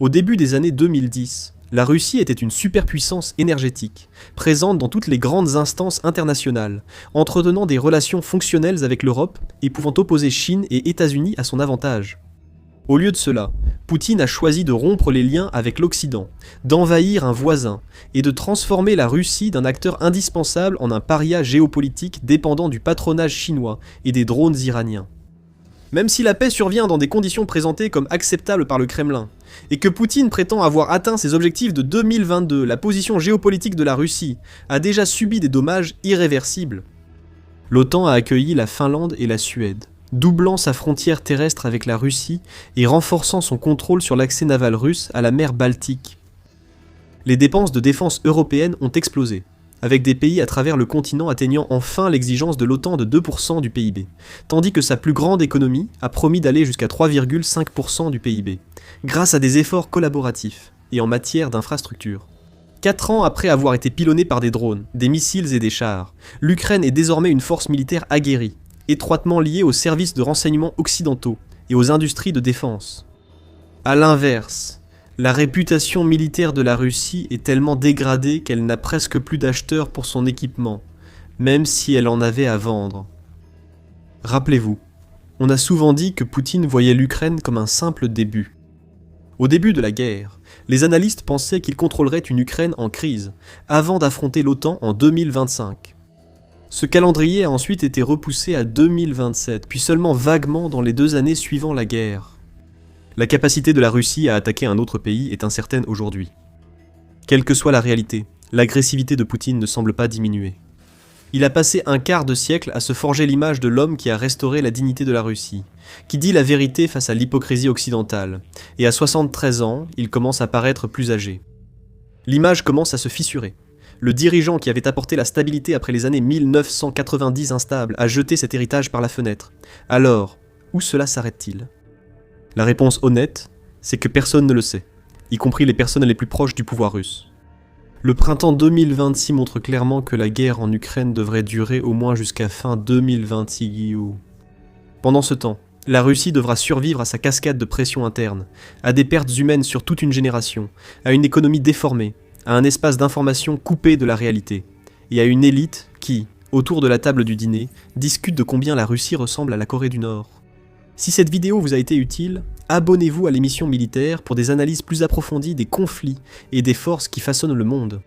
Au début des années 2010, la Russie était une superpuissance énergétique, présente dans toutes les grandes instances internationales, entretenant des relations fonctionnelles avec l'Europe et pouvant opposer Chine et États-Unis à son avantage. Au lieu de cela, Poutine a choisi de rompre les liens avec l'Occident, d'envahir un voisin et de transformer la Russie d'un acteur indispensable en un paria géopolitique dépendant du patronage chinois et des drones iraniens. Même si la paix survient dans des conditions présentées comme acceptables par le Kremlin, et que Poutine prétend avoir atteint ses objectifs de 2022, la position géopolitique de la Russie a déjà subi des dommages irréversibles. L'OTAN a accueilli la Finlande et la Suède, doublant sa frontière terrestre avec la Russie et renforçant son contrôle sur l'accès naval russe à la mer Baltique. Les dépenses de défense européennes ont explosé, avec des pays à travers le continent atteignant enfin l'exigence de l'OTAN de 2% du PIB, tandis que sa plus grande économie a promis d'aller jusqu'à 3,5% du PIB, grâce à des efforts collaboratifs et en matière d'infrastructures. 4 ans après avoir été pilonnée par des drones, des missiles et des chars, l'Ukraine est désormais une force militaire aguerrie, étroitement liée aux services de renseignement occidentaux et aux industries de défense. A l'inverse, la réputation militaire de la Russie est tellement dégradée qu'elle n'a presque plus d'acheteurs pour son équipement, même si elle en avait à vendre. Rappelez-vous, on a souvent dit que Poutine voyait l'Ukraine comme un simple début. Au début de la guerre, les analystes pensaient qu'il contrôlerait une Ukraine en crise, avant d'affronter l'OTAN en 2025. Ce calendrier a ensuite été repoussé à 2027, puis seulement vaguement dans les 2 années suivant la guerre. La capacité de la Russie à attaquer un autre pays est incertaine aujourd'hui. Quelle que soit la réalité, l'agressivité de Poutine ne semble pas diminuer. Il a passé un quart de siècle à se forger l'image de l'homme qui a restauré la dignité de la Russie, qui dit la vérité face à l'hypocrisie occidentale, et à 73 ans, il commence à paraître plus âgé. L'image commence à se fissurer. Le dirigeant qui avait apporté la stabilité après les années 1990 instables a jeté cet héritage par la fenêtre. Alors, où cela s'arrête-t-il ? La réponse honnête, c'est que personne ne le sait, y compris les personnes les plus proches du pouvoir russe. Le printemps 2026 montre clairement que la guerre en Ukraine devrait durer au moins jusqu'à fin 2026. Pendant ce temps, la Russie devra survivre à sa cascade de pression interne, à des pertes humaines sur toute une génération, à une économie déformée, à un espace d'information coupé de la réalité, et à une élite qui, autour de la table du dîner, discute de combien la Russie ressemble à la Corée du Nord. Si cette vidéo vous a été utile, abonnez-vous à l'émission Militaire pour des analyses plus approfondies des conflits et des forces qui façonnent le monde.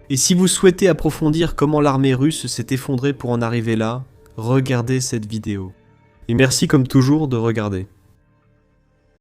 Et si vous souhaitez approfondir comment l'armée russe s'est effondrée pour en arriver là, regardez cette vidéo. Et merci comme toujours de regarder.